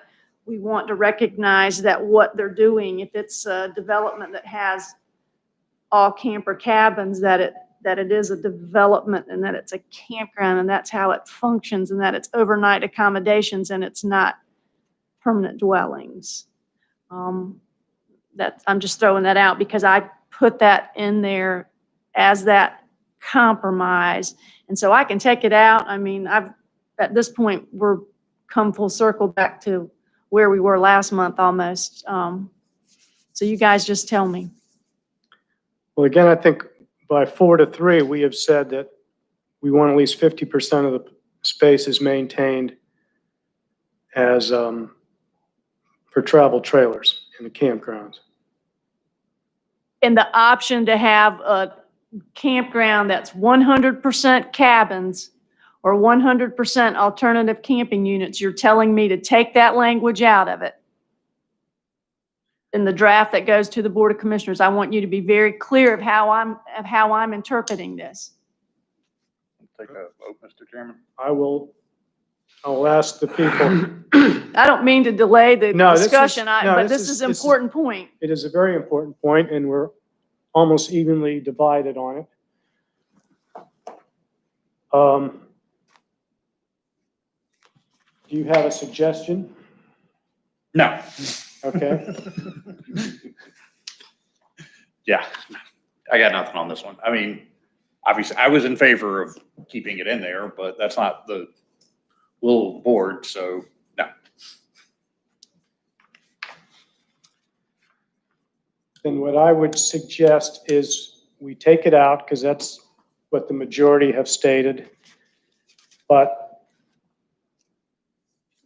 we want to recognize that what they're doing, if it's a development that has all camper cabins, that it is a development and that it's a campground and that's how it functions and that it's overnight accommodations and it's not permanent dwellings. I'm just throwing that out because I put that in there as that compromise. And so I can take it out. I mean, at this point, we're come full circle back to where we were last month almost. So you guys just tell me. Well, again, I think by 4-3, we have said that we want at least 50% of the spaces maintained as, for travel trailers in the campgrounds. And the option to have a campground that's 100% cabins or 100% alternative camping units, you're telling me to take that language out of it. In the draft that goes to the Board of Commissioners, I want you to be very clear of how I'm interpreting this. Take a vote, Mr. Chairman. I'll ask the people. I don't mean to delay the No, this is- discussion, no, but this is an important point. It is a very important point, and we're almost evenly divided on it. Do you have a suggestion? No. Okay. Yeah, I got nothing on this one. I mean, obviously, I was in favor of keeping it in there, but that's not the will of the board, so no. Then what I would suggest is we take it out, because that's what the majority have stated. But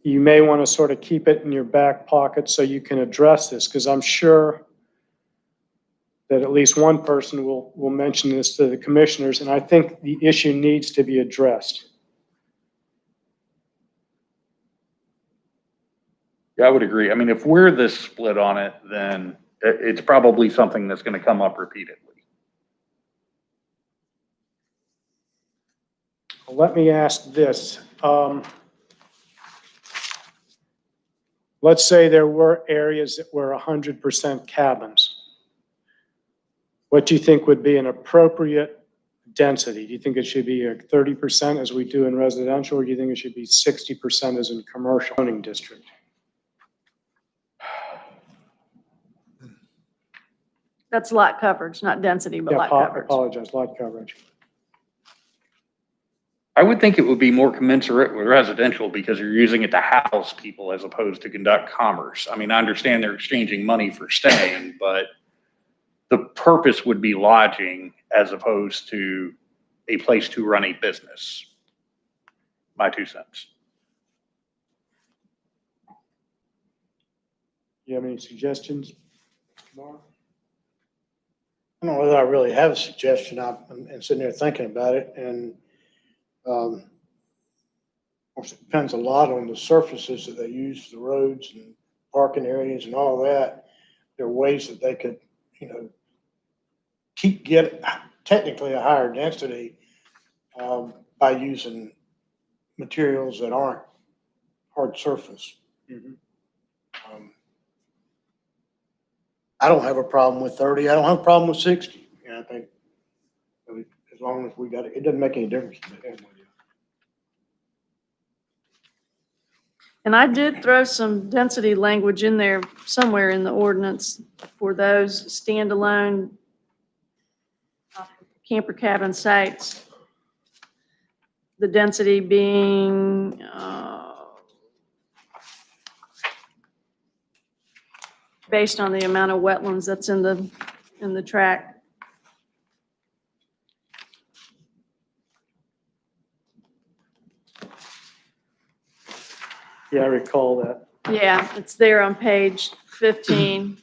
you may want to sort of keep it in your back pocket so you can address this, because I'm sure that at least one person will mention this to the commissioners, and I think the issue needs to be addressed. Yeah, I would agree. I mean, if we're this split on it, then it's probably something that's going to come up repeatedly. Let me ask this. Let's say there were areas that were 100% cabins. What do you think would be an appropriate density? Do you think it should be 30% as we do in residential, or do you think it should be 60% as in commercial zoning district? That's lot coverage, not density, but Yeah, lot coverage. apologize, lot coverage. I would think it would be more commensurate with residential because you're using it to house people as opposed to conduct commerce. I mean, I understand they're exchanging money for staying, but the purpose would be lodging as opposed to a place to run a business. My 2 cents. Do you have any suggestions, Mark? I don't know whether I really have a suggestion. I'm sitting there thinking about it, and of course, it depends a lot on the surfaces that they use, the roads and parking areas and all that. There are ways that they could, get technically a higher density by using materials that aren't hard surface. Mhm. I don't have a problem with 30. I don't have a problem with 60. I think as long as we got it, it doesn't make any difference to me. And I did throw some density language in there somewhere in the ordinance for those standalone camper cabin sites. The density being, based on the amount of wetlands that's in the tract. Yeah, I recall that. Yeah, it's there on page 15.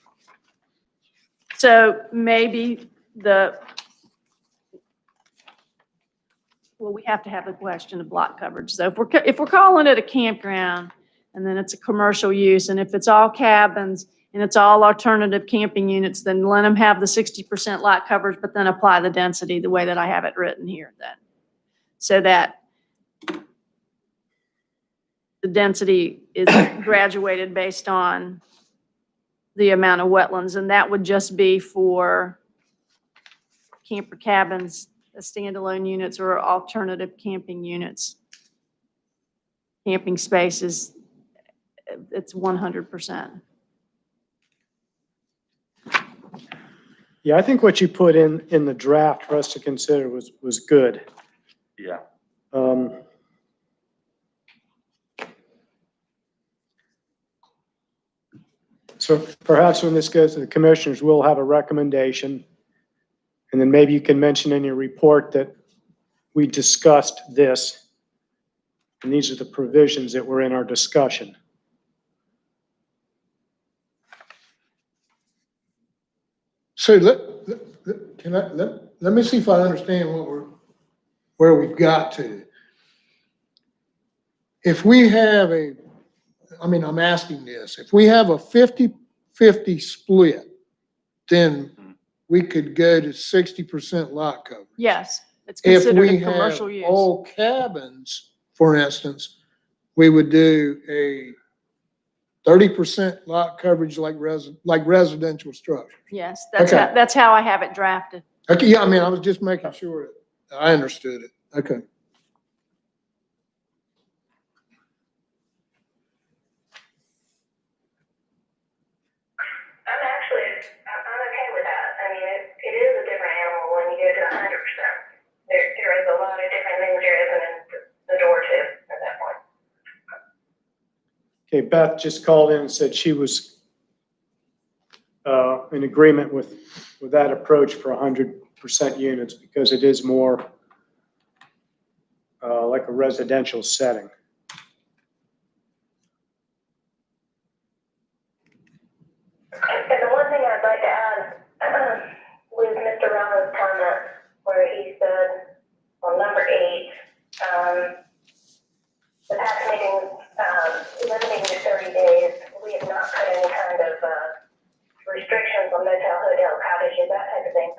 So maybe we have to have a question of lot coverage. So if we're calling it a campground and then it's a commercial use, and if it's all cabins and it's all alternative camping units, then let them have the 60% lot coverage, but then apply the density the way that I have it written here then. So that the density is graduated based on the amount of wetlands, and that would just be for camper cabins, standalone units, or alternative camping units. Camping spaces, it's 100%. Yeah, I think what you put in the draft for us to consider was good. Yeah. So perhaps when this goes to the commissioners, we'll have a recommendation. And then maybe you can mention in your report that we discussed this. And these are the provisions that were in our discussion. So let me see if I understand where we've got to. If we have I'm asking this, if we have a 50-50 split, then we could go to 60% lot coverage. Yes, it's If considered we a have commercial use. all cabins, for instance, we would do a 30% lot coverage like residential structures. Yes, that's Okay. that's how I have it drafted. Okay, yeah, I was just making sure that I understood it. Okay. I'm okay with that. I mean, it is a different animal when you go to 100%. There is a lot of different things there isn't in the door to at that point. Okay, Beth just called in and said she was in agreement with that approach for 100% units because it is more like a residential setting. And the one thing I'd like to add was Mr. Rollins' comment where he said on number 8, the tax meeting limiting to 30 days, we have not put any kind of restrictions on motel, hotel, cottages, that type of thing.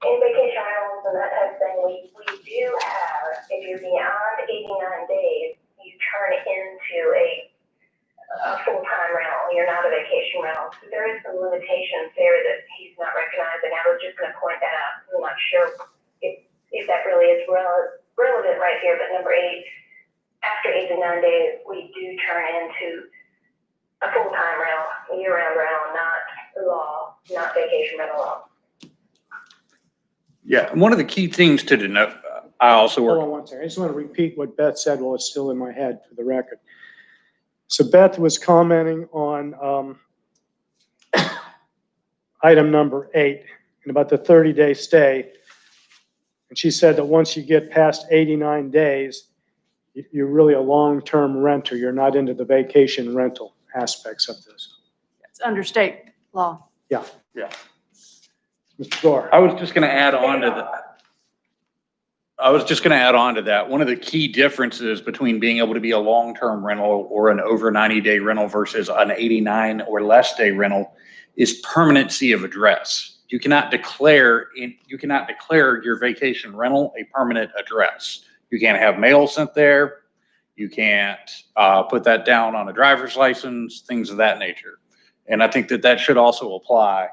In vacation rentals and that type of thing, we do have, if you're beyond 89 days, you turn into a full-time rental. You're not a vacation rental. So there is some limitations there that he's not recognizing. I was just going to point that out. I'm not sure if that really is relevant right here, but number 8, after 89 days, we do turn into a full-time rental, year-round rental, not law, not vacation rental law. Yeah, and one of the key things to denote, I also Hold work, on one second. I just want to repeat what Beth said while it's still in my head for the record. So Beth was commenting on item number 8 and about the 30-day stay. And she said that once you get past 89 days, you're really a long-term renter. You're not into the vacation rental aspects of this. It's under state law. yeah. Mr. Gore. I was just going to add on to that. One of the key differences between being able to be a long-term rental or an over 90-day rental versus an 89 or less day rental is permanency of address. You cannot declare your vacation rental a permanent address. You can't have mail sent there. You can't put that down on a driver's license, things of that nature. And I think that should also apply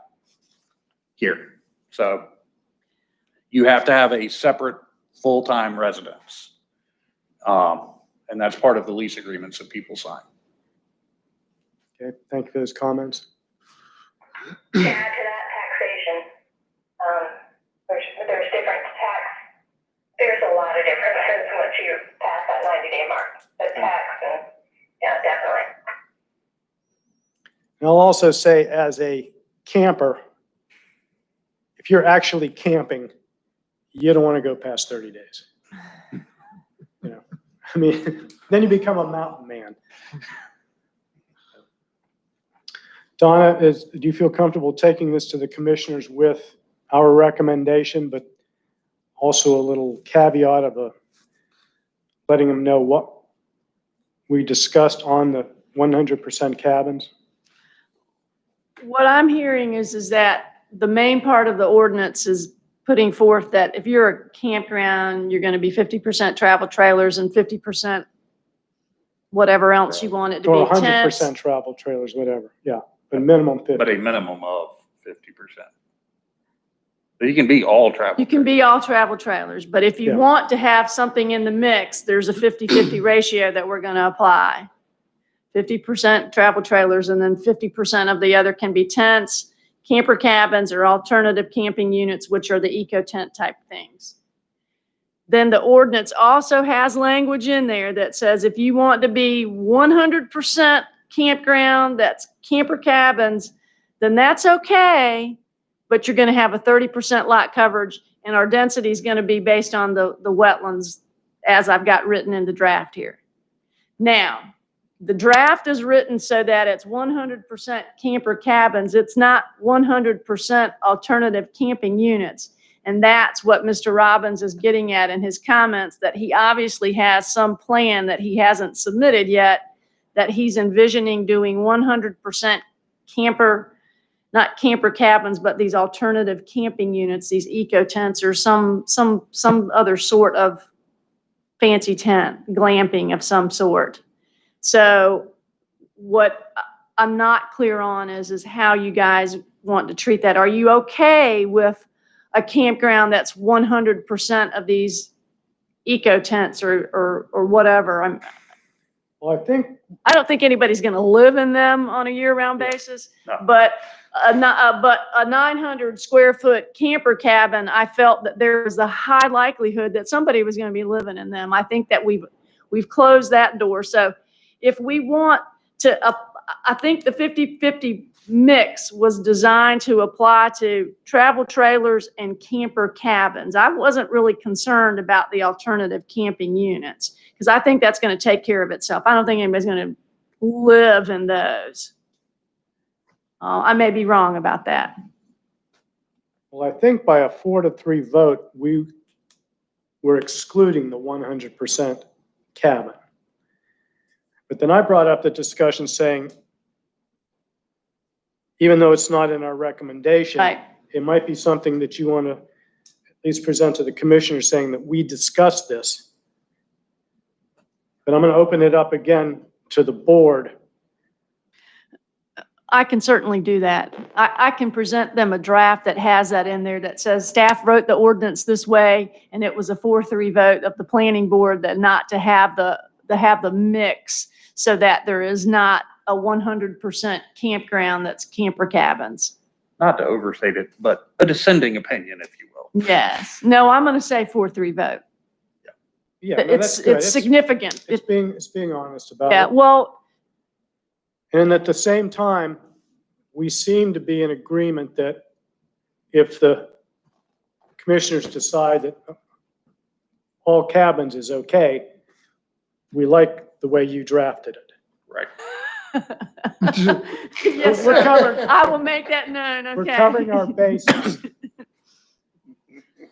here. So you have to have a separate full-time residence. And that's part of the lease agreements that people sign. Okay, thank you for those comments. To add to that, taxation, there's different tax, there's a lot of differences once you pass that 90-day mark, the tax, and yeah, definitely. And I'll also say as a camper, if you're actually camping, you don't want to go past 30 days. I mean, then you become a mountain man. Donna, do you feel comfortable taking this to the commissioners with our recommendation, but also a little caveat of letting them know what we discussed on the 100% cabins? What I'm hearing is that the main part of the ordinance is putting forth that if you're a campground, you're going to be 50% travel trailers and 50% whatever else you want it to Or be, tents. 100% travel trailers, whatever, yeah, but minimum 50. But a minimum of 50%. So you can be all travel. You can be all travel trailers, but if you Yeah. want to have something in the mix, there's a 50-50 ratio that we're going to apply. 50% travel trailers and then 50% of the other can be tents, camper cabins, or alternative camping units, which are the eco tent type things. Then the ordinance also has language in there that says if you want to be 100% campground, that's camper cabins, then that's okay, but you're going to have a 30% lot coverage, and our density is going to be based on the wetlands as I've got written in the draft here. Now, the draft is written so that it's 100% camper cabins. It's not 100% alternative camping units. And that's what Mr. Robbins is getting at in his comments, that he obviously has some plan that he hasn't submitted yet, that he's envisioning doing 100% camper, not camper cabins, but these alternative camping units, these eco tents or some other sort of fancy tent, glamping of some sort. So what I'm not clear on is how you guys want to treat that. Are you okay with a campground that's 100% of these eco tents or whatever? Well, I don't think anybody's going to live in them on a year-round basis, No. but a 900 square foot camper cabin, I felt that there was a high likelihood that somebody was going to be living in them. I think that we've closed that door. So if we want to, I think the 50-50 mix was designed to apply to travel trailers and camper cabins. I wasn't really concerned about the alternative camping units because I think that's going to take care of itself. I don't think anybody's going to live in those. I may be wrong about that. Well, I think by a 4-3 vote, we were excluding the 100% cabin. But then I brought up the discussion saying, even though it's not in our recommendation, Right. it might be something that you want to at least present to the commissioner saying that we discussed this. But I'm going to open it up again to the board. I can certainly do that. I can present them a draft that has that in there that says staff wrote the ordinance this way, and it was a 4-3 vote of the planning board that not to have the mix so that there is not a 100% campground that's camper cabins. Not to overstate it, but a dissenting opinion, if you will. Yes. No, I'm going to say 4-3 vote. Yeah, no, that's good. It's significant. It's being honest about Yeah, it. well, And at the same time, we seem to be in agreement that if the commissioners decide that all cabins is okay, we like the way you drafted it. Right. yes, We're sir. covered. I will make that known, okay? We're covering our bases.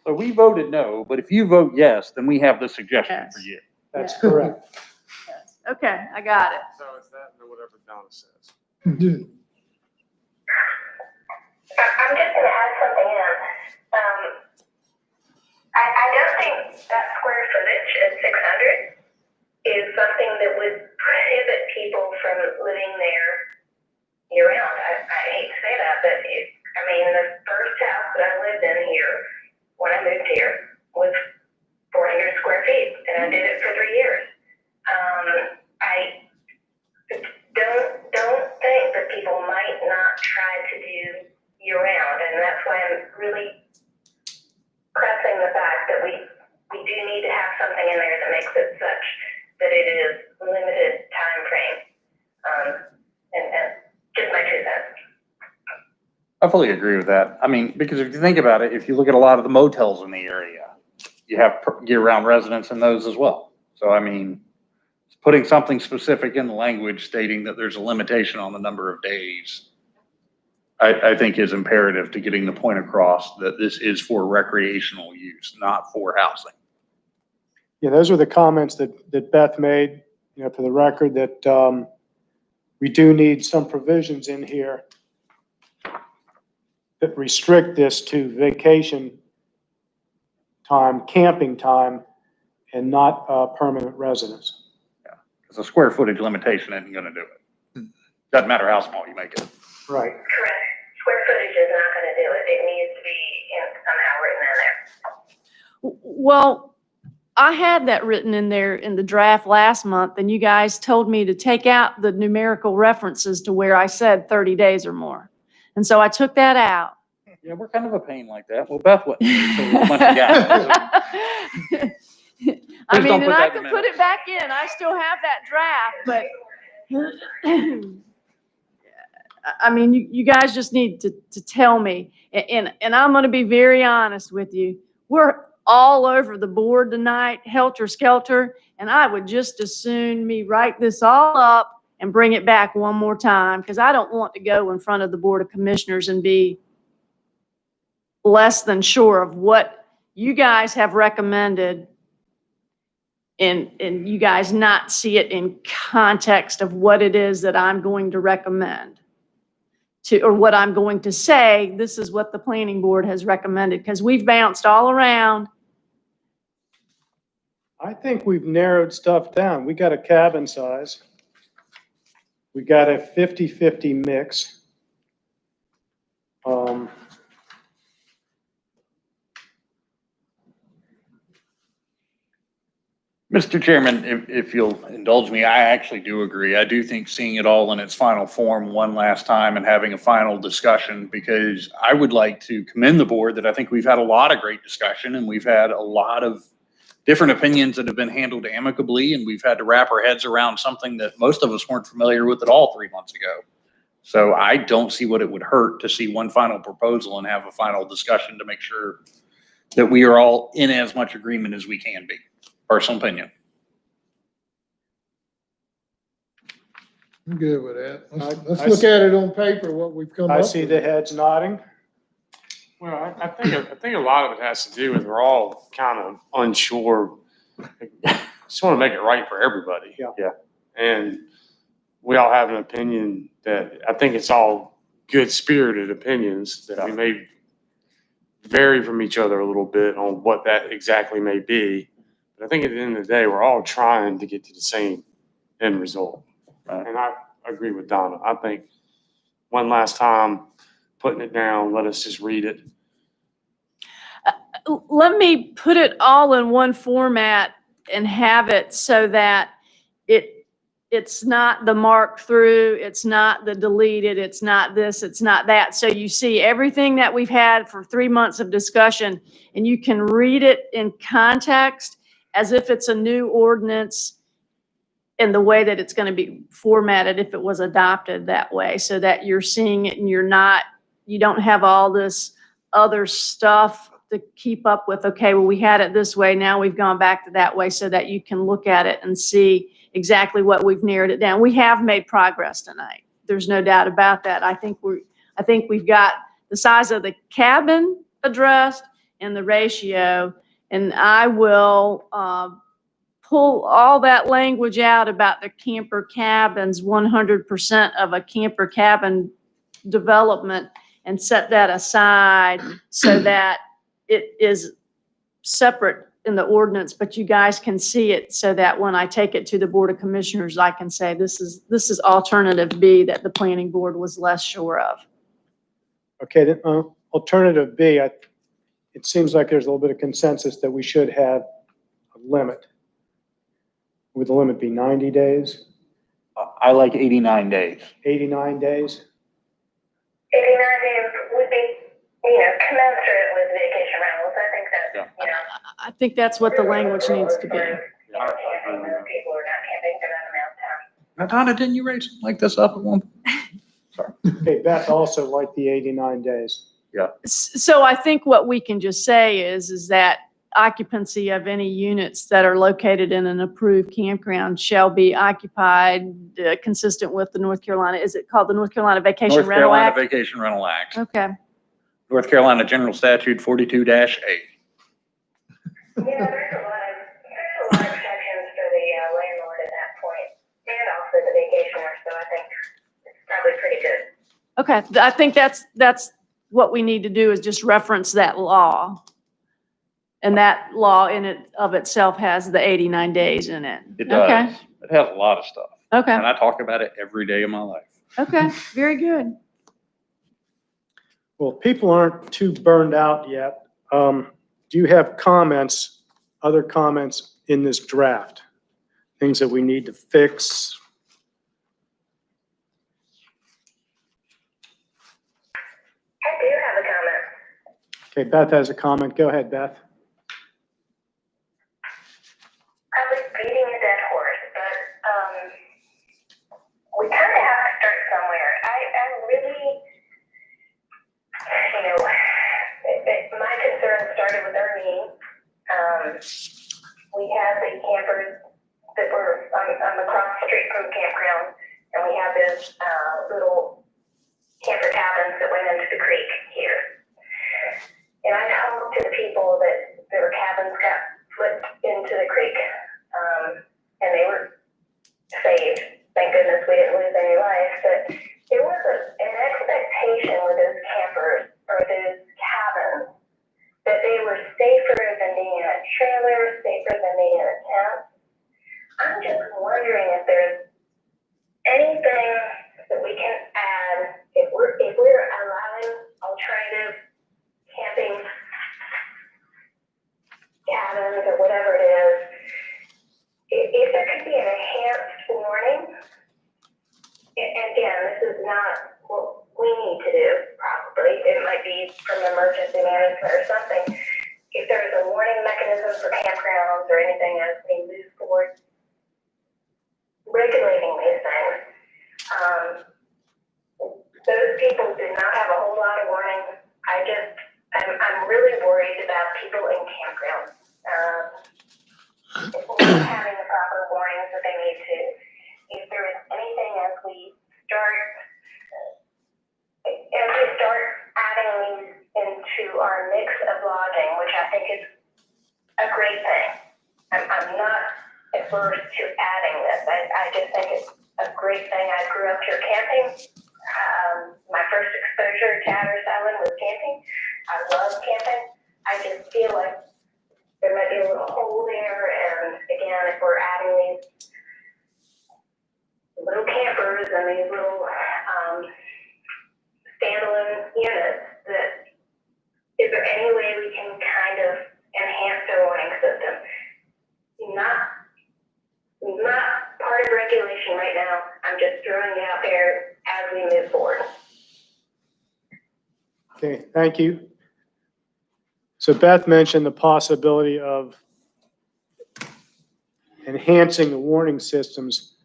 So we voted no, but if you vote yes, then we have the suggestion Yes. for you. That's Yeah. correct. Yes. Okay, I got it. So it's that and whatever Donna says. I'm just gonna add something in. I don't think that square footage at 600 is something that would prohibit people from living there year round. I hate to say that, but the first house that I lived in here, when I moved here, was 400 square feet, and I did it for 3 years. I don't think that people might not try to do year round, and that's why I'm really pressing the fact that we do need to have something in there that makes it such that it is limited time frame. And just my 2 cents. I fully agree with that. I mean, because if you think about it, if you look at a lot of the motels in the area, you have year-round residents in those as well. So, I mean, putting something specific in the language stating that there's a limitation on the number of days, I think is imperative to getting the point across that this is for recreational use, not for housing. Yeah, those were the comments that Beth made, for the record, that we do need some provisions in here that restrict this to vacation time, camping time, and not permanent residence. Because a square footage limitation isn't gonna do it. Doesn't matter how small you make it. Right. Correct. Square footage is not gonna do it. It needs to be somehow written in there. Well, I had that written in there in the draft last month, and you guys told me to take out the numerical references to where I said 30 days or more. And so I took that out. Yeah, we're kind of a pain like that. Well, Beth wouldn't, so we're a bunch of guys. I Please mean, don't and put I that in could the put it back in. I still have that draft, but I mean, you guys just need to tell me. And I'm going to be very honest with you. We're all over the board tonight, helter skelter, and I would just as soon me write this all up and bring it back one more time, because I don't want to go in front of the Board of Commissioners and be less than sure of what you guys have recommended, and you guys not see it in context of what it is that I'm going to recommend to, or what I'm going to say, this is what the planning board has recommended, because we've bounced all around. I think we've narrowed stuff down. We got a cabin size. We got a 50-50 mix. Mr. Chairman, if you'll indulge me, I actually do agree. I do think seeing it all in its final form one last time and having a final discussion, because I would like to commend the board that I think we've had a lot of great discussion, and we've had a lot of different opinions that have been handled amicably, and we've had to wrap our heads around something that most of us weren't familiar with at all 3 months ago. So I don't see what it would hurt to see one final proposal and have a final discussion to make sure that we are all in as much agreement as we can be. Personal opinion. I'm good with that. Let's I look at it on paper, what we've come up I with. see the heads nodding. Well, I think a lot of it has to do with we're all kind of unsure. Just want to make it right for everybody. Yeah. And we all have an opinion that I think it's all good spirited opinions that we may vary from each other a little bit on what that exactly may be. But I think at the end of the day, we're all trying to get to the same end result. And I agree with Donna. I think one last time, putting it down, let us just read it. Let me put it all in one format and have it so that it's not the mark through, it's not the deleted, it's not this, it's not that. So you see everything that we've had for 3 months of discussion, and you can read it in context as if it's a new ordinance in the way that it's going to be formatted if it was adopted that way, so that you're seeing it and you don't have all this other stuff to keep up with. Okay, well, we had it this way, now we've gone back to that way, so that you can look at it and see exactly what we've narrowed it down. We have made progress tonight. There's no doubt about that. I think we've got the size of the cabin addressed and the ratio, and I will pull all that language out about the camper cabins, 100% of a camper cabin development, and set that aside so that it is separate in the ordinance, but you guys can see it, so that when I take it to the Board of Commissioners, I can say this is alternative B that the planning board was less sure of. Okay, then, alternative B, it seems like there's a little bit of consensus that we should have a limit. Would the limit be 90 days, I like 89 days. 89 days? 89 days would be, commensurate with vacation rentals. I think that's, I think that's what the language needs to be. Camping, those people are not camping for that amount of time. Now, Donna, didn't you raise something like this up at one point? Sorry. Okay, Beth also liked the 89 days. So I think what we can just say is that occupancy of any units that are located in an approved campground shall be occupied consistent with the North Carolina, is it called the North Carolina Vacation North Rental Carolina Act? Vacation Rental Act. Okay. North Carolina General Statute 42-A. Yeah, there's a lot of exceptions for the landlord at that point, and also the vacationer, so I think it's probably pretty good. Okay, I think that's what we need to do is just reference that law. And that law in it of itself has the 89 days in it. It Okay. does. It has a lot of stuff. Okay, And I talk about it every day of my life. okay, very good. Well, people aren't too burned out yet. Do you have comments, other comments in this draft? Things that we need to fix? I do have a comment. Okay, Beth has a comment. Go ahead, Beth. I was beating a dead horse, but we kind of have to start somewhere. I really, my concern started with our meeting. We had the campers that were on the cross street from the campground, and we had this little camper cabins that went into the creek here. And I talked to the people that their cabins got flipped into the creek, and they were saved. Thank goodness we didn't lose any life, but there was an expectation with those campers or those cabins that they were safer than being in a trailer, safer than being in a tent. I'm just wondering if there's anything that we can add if we're allowing alternative camping cabins or whatever it is. If there could be an enhanced warning, and again, this is not what we need to do, probably. It might be from emergency management or something. If there's a warning mechanism for campgrounds or anything as we move forward, regulating these things. Those people did not have a whole lot of warning. I'm really worried about people in campgrounds. Not having the proper warnings that they need to. If there is anything as we start adding these into our mix of lodging, which I think is a great thing. I'm not adverse to adding this. I just think it's a great thing. I grew up here camping. My first exposure to Hatteras Island was camping. I love camping. I just feel like there might be a little hole there, and again, if we're adding these little campers and these little standalone units, is there any way we can kind of enhance the warning system? Not part of regulation right now. I'm just throwing it out there as we move forward. Okay, thank you. So Beth mentioned the possibility of enhancing the warning systems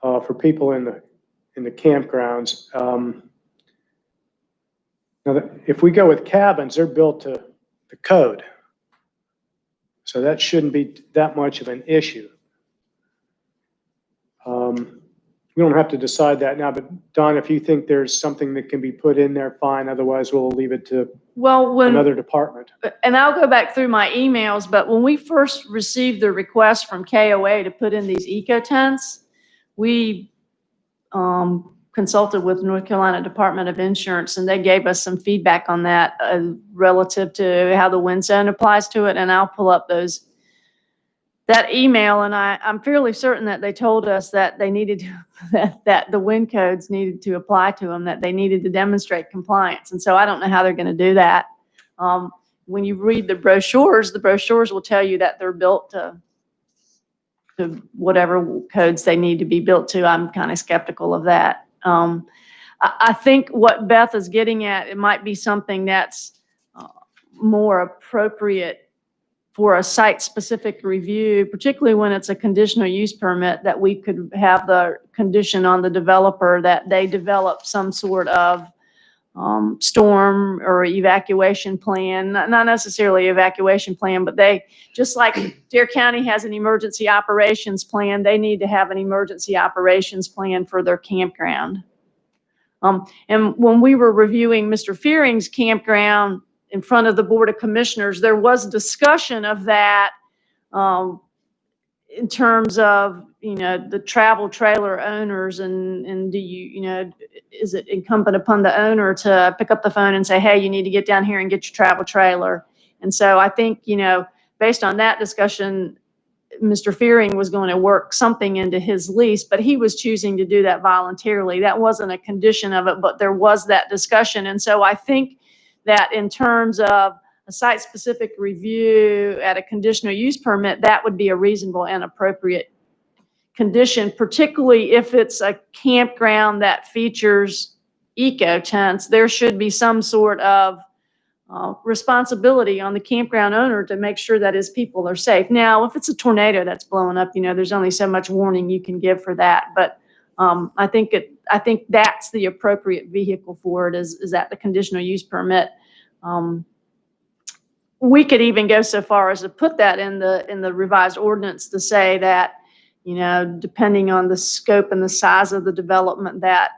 for people in the campgrounds. Now, if we go with cabins, they're built to the code. So that shouldn't be that much of an issue. We don't have to decide that now, but Don, if you think there's something that can be put in there, fine. Otherwise, we'll leave it to another department. And I'll go back through my emails, but when we first received the request from KOA to put in these eco tents, we consulted with North Carolina Department of Insurance, and they gave us some feedback on that relative to how the wind zone applies to it. And I'll pull up that email, and I'm fairly certain that they told us that they needed to, that the wind codes needed to apply to them, that they needed to demonstrate compliance. And so I don't know how they're going to do that. When you read the brochures will tell you that they're built to whatever codes they need to be built to. I'm kind of skeptical of that. I think what Beth is getting at, it might be something that's more appropriate for a site-specific review, particularly when it's a conditional use permit, that we could have the condition on the developer that they develop some sort of storm or evacuation plan, not necessarily evacuation plan, but they, just like Dare County has an emergency operations plan, they need to have an emergency operations plan for their campground. And when we were reviewing Mr. Fearing's campground in front of the Board of Commissioners, there was discussion of that in terms of, the travel trailer owners and do is it incumbent upon the owner to pick up the phone and say, hey, you need to get down here and get your travel trailer? And so I think, based on that discussion, Mr. Fearing was going to work something into his lease, but he was choosing to do that voluntarily. That wasn't a condition of it, but there was that discussion. And so I think that in terms of a site-specific review at a conditional use permit, that would be a reasonable and appropriate condition, particularly if it's a campground that features eco tents. There should be some sort of responsibility on the campground owner to make sure that his people are safe. Now, if it's a tornado that's blowing up, there's only so much warning you can give for that. But I think that's the appropriate vehicle for it is at the conditional use permit. We could even go so far as to put that in the revised ordinance to say that, depending on the scope and the size of the development, that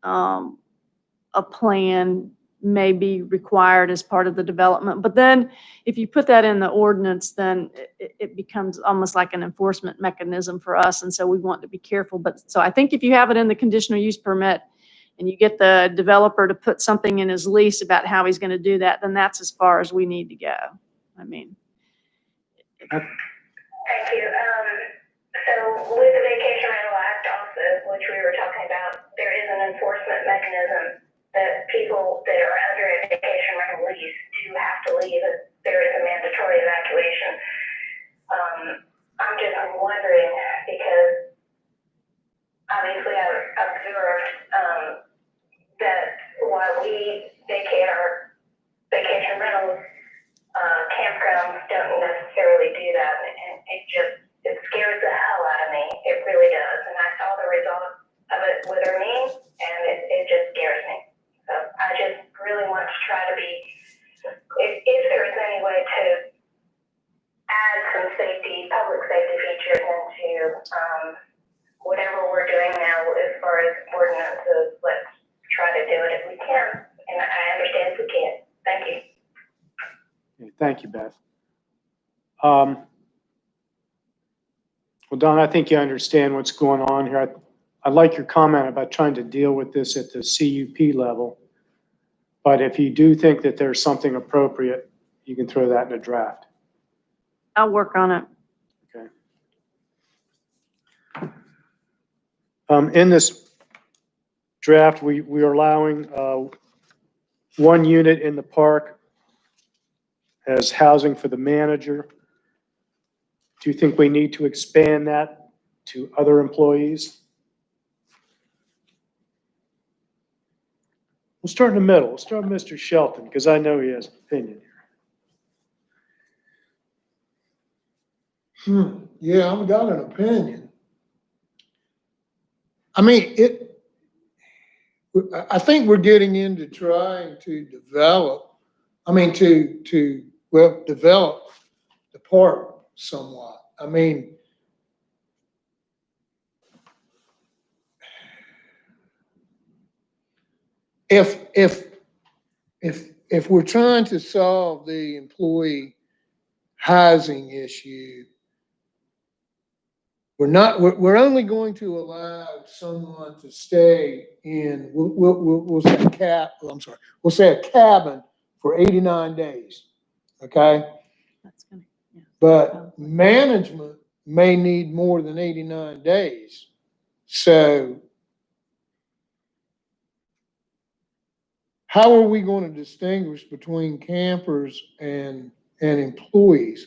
a plan may be required as part of the development. But then if you put that in the ordinance, then it becomes almost like an enforcement mechanism for us. And so we want to be careful. But so I think if you have it in the conditional use permit and you get the developer to put something in his lease about how he's going to do that, then that's as far as we need to go. Thank you. So with the Vacation Rental Act also, which we were talking about, there is an enforcement mechanism that people that are under a vacation rental lease do have to leave if there is a mandatory evacuation. I'm just wondering, because obviously I've observed that while we vacate our vacation rentals, campgrounds don't necessarily do that, and it scares the hell out of me. It really does. And I saw the result of it with our name, and it just scares me. So I just really want to try to be, if there is any way to add some public safety features into whatever we're doing now as far as ordinances, let's try to do it if we can. And I understand if we can't. Thank you. Okay, thank you, Beth. Well, Don, I think you understand what's going on here. I like your comment about trying to deal with this at the CUP level. But if you do think that there's something appropriate, you can throw that in a draft. I'll work on it. Okay. In this draft, we are allowing one unit in the park as housing for the manager. Do you think we need to expand that to other employees? We'll start in the middle. We'll start with Mr. Shelton, because I know he has an opinion here. Yeah, I've got an opinion. I mean, I think we're getting into trying to develop the park somewhat. I mean, if we're trying to solve the employee housing issue, we're only going to allow someone to stay in, we'll say a cabin for 89 days, okay? That's gonna, yeah. But management may need more than 89 days. So how are we going to distinguish between campers and employees?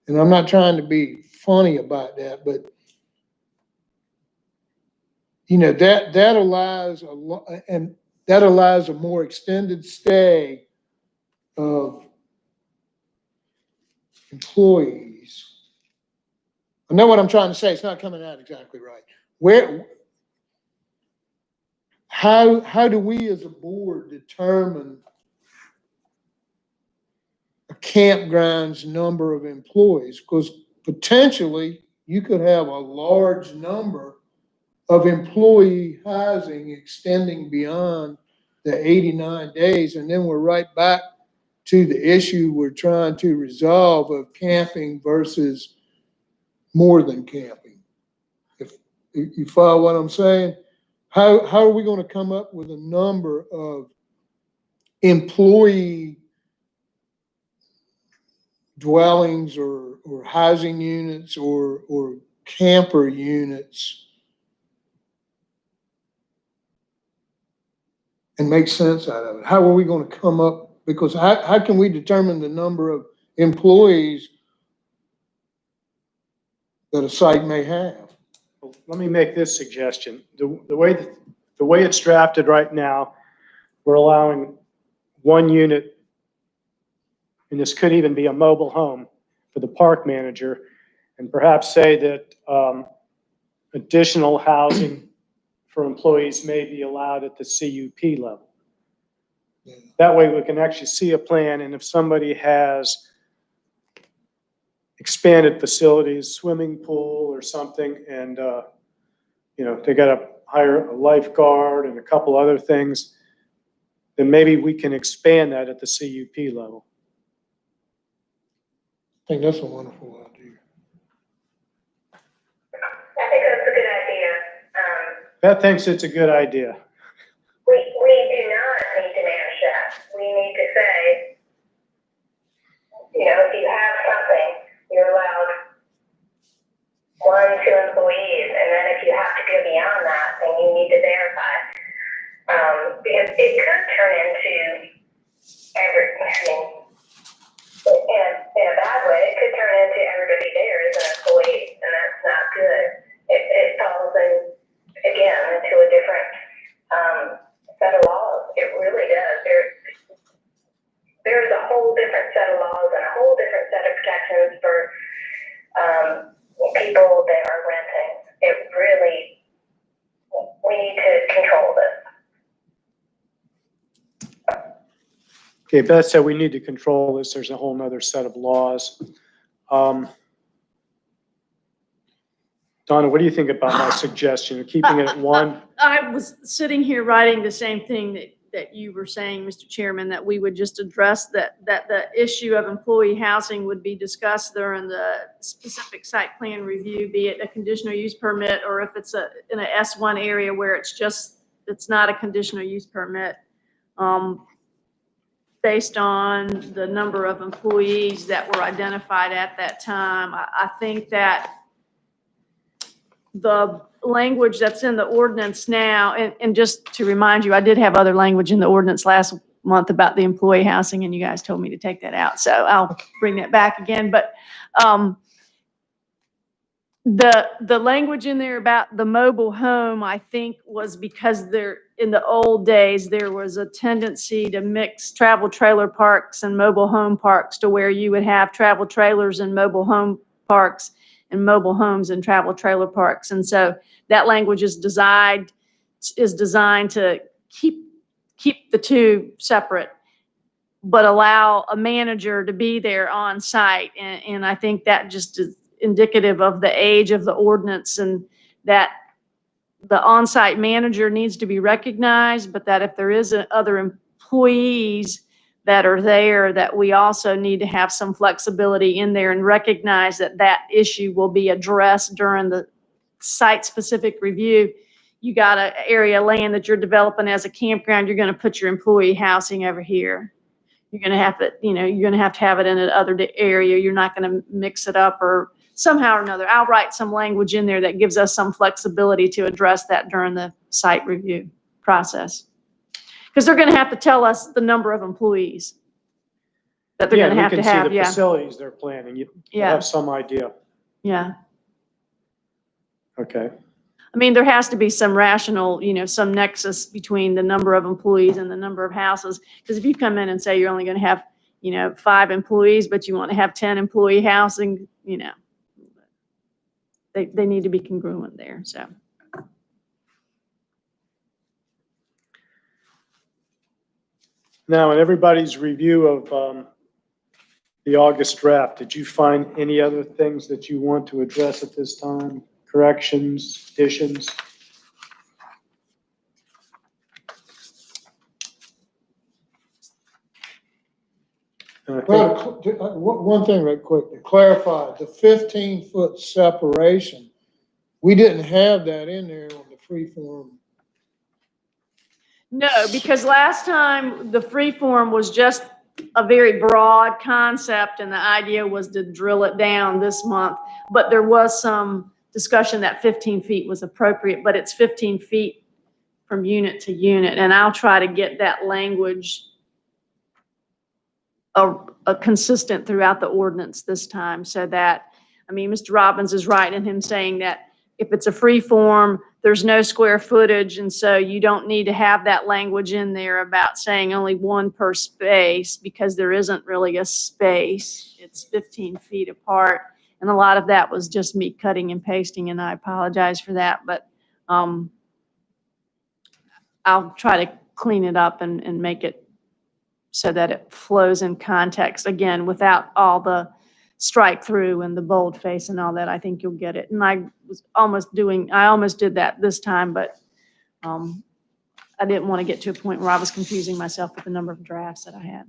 And I'm not trying to be funny about that, but that allows a more extended stay of employees. I know what I'm trying to say. It's not coming out exactly right. How do we as a board determine a campground's number of employees? Because potentially you could have a large number of employee housing extending beyond the 89 days. And then we're right back to the issue we're trying to resolve of camping versus more than camping. You follow what I'm saying? How are we gonna come up with a number of employee dwellings or housing units or camper units and make sense out of it? How are we gonna come up, because how can we determine the number of employees that a site may have? Let me make this suggestion. The way it's drafted right now, we're allowing one unit, and this could even be a mobile home for the park manager, and perhaps say that additional housing for employees may be allowed at the CUP level. That way we can actually see a plan, and if somebody has expanded facilities, swimming pool or something, and, they got to hire a lifeguard and a couple other things, then maybe we can expand that at the CUP level. I think that's a wonderful idea. I think that's a good idea. Beth thinks it's a good idea. We do not need to manage that. We need to say, if you have something, you're allowed 1, 2 employees, and then if you have to go beyond that, then you need to verify. Because it could turn into in a bad way, it could turn into everybody there is an employee, and that's not good. It falls into a different set of laws. It really does. There's a whole different set of laws and a whole different set of protections for people that are renting. We need to control this. Okay, Beth said we need to control this. There's a whole nother set of laws. Donna, what do you think about my suggestion of keeping it at 1? I was sitting here writing the same thing that you were saying, Mr. Chairman, that we would just address that the issue of employee housing would be discussed during the specific site plan review, be it a conditional use permit, or if it's in a S1 area where it's not a conditional use permit. Based on the number of employees that were identified at that time, I think that the language that's in the ordinance now, and just to remind you, I did have other language in the ordinance last month about the employee housing, and you guys told me to take that out, so I'll bring that back again. But the language in there about the mobile home, I think, was because in the old days, there was a tendency to mix travel trailer parks and mobile home parks to where you would have travel trailers and mobile home parks and mobile homes and travel trailer parks. And so that language is designed to keep the two separate, but allow a manager to be there on site. And I think that just is indicative of the age of the ordinance, and that the on-site manager needs to be recognized, but that if there is other employees that are there, that we also need to have some flexibility in there and recognize that issue will be addressed during the site-specific review. You got an area of land that you're developing as a campground, you're going to put your employee housing over here. You're going to have it, you're going to have it in another area. You're not going to mix it up or somehow or another. I'll write some language in there that gives us some flexibility to address that during the site review process. Because they're going to have to tell us the number of employees that they're going to have to have. We can see the facilities they're planning. You have some idea. Yeah. Okay. I mean, there has to be some rational, some nexus between the number of employees and the number of houses. Because if you come in and say you're only going to have, 5 employees, but you want to have 10 employee housing, they need to be congruent there, so. Now, in everybody's review of the August draft, did you find any other things that you want to address at this time? Corrections, additions? Well, one thing right quick, to clarify, the 15-foot separation, We didn't have that in there on the free form. No, because last time the free form was just a very broad concept and the idea was to drill it down this month. But there was some discussion that 15 feet was appropriate, but it's 15 feet from unit to unit. And I'll try to get that language consistent throughout the ordinance this time so that, I mean, Mr. Robbins is right in him saying that if it's a free form, there's no square footage, and so you don't need to have that language in there about saying only one per space, because there isn't really a space. It's 15 feet apart, and a lot of that was just me cutting and pasting, and I apologize for that, but I'll try to clean it up and make it so that it flows in context, again, without all the strike through and the boldface and all that. I think you'll get it. And I almost did that this time, but I didn't want to get to a point where I was confusing myself with the number of drafts that I had.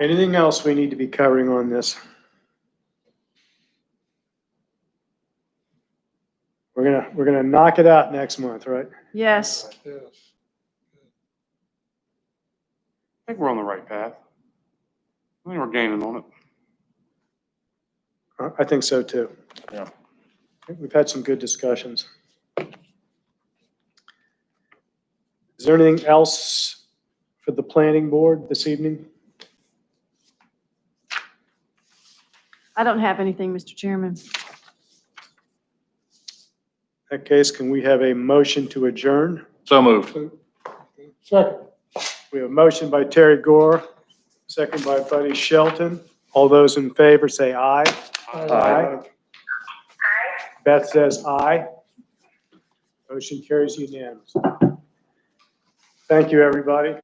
Anything else we need to be covering on this? We're gonna knock it out next month, right? Yes. Yes. I think we're on the right path. I think we're gaining on it. I think so too. Yeah. I think we've had some good discussions. Is there anything else for the planning board this evening? I don't have anything, Mr. Chairman. In that case, can we have a motion to adjourn? So moved. Second. We have a motion by Terry Gore, second by Buddy Shelton. All those in favor say aye. Aye. Beth says aye. Motion carries unanimously. Thank you, everybody.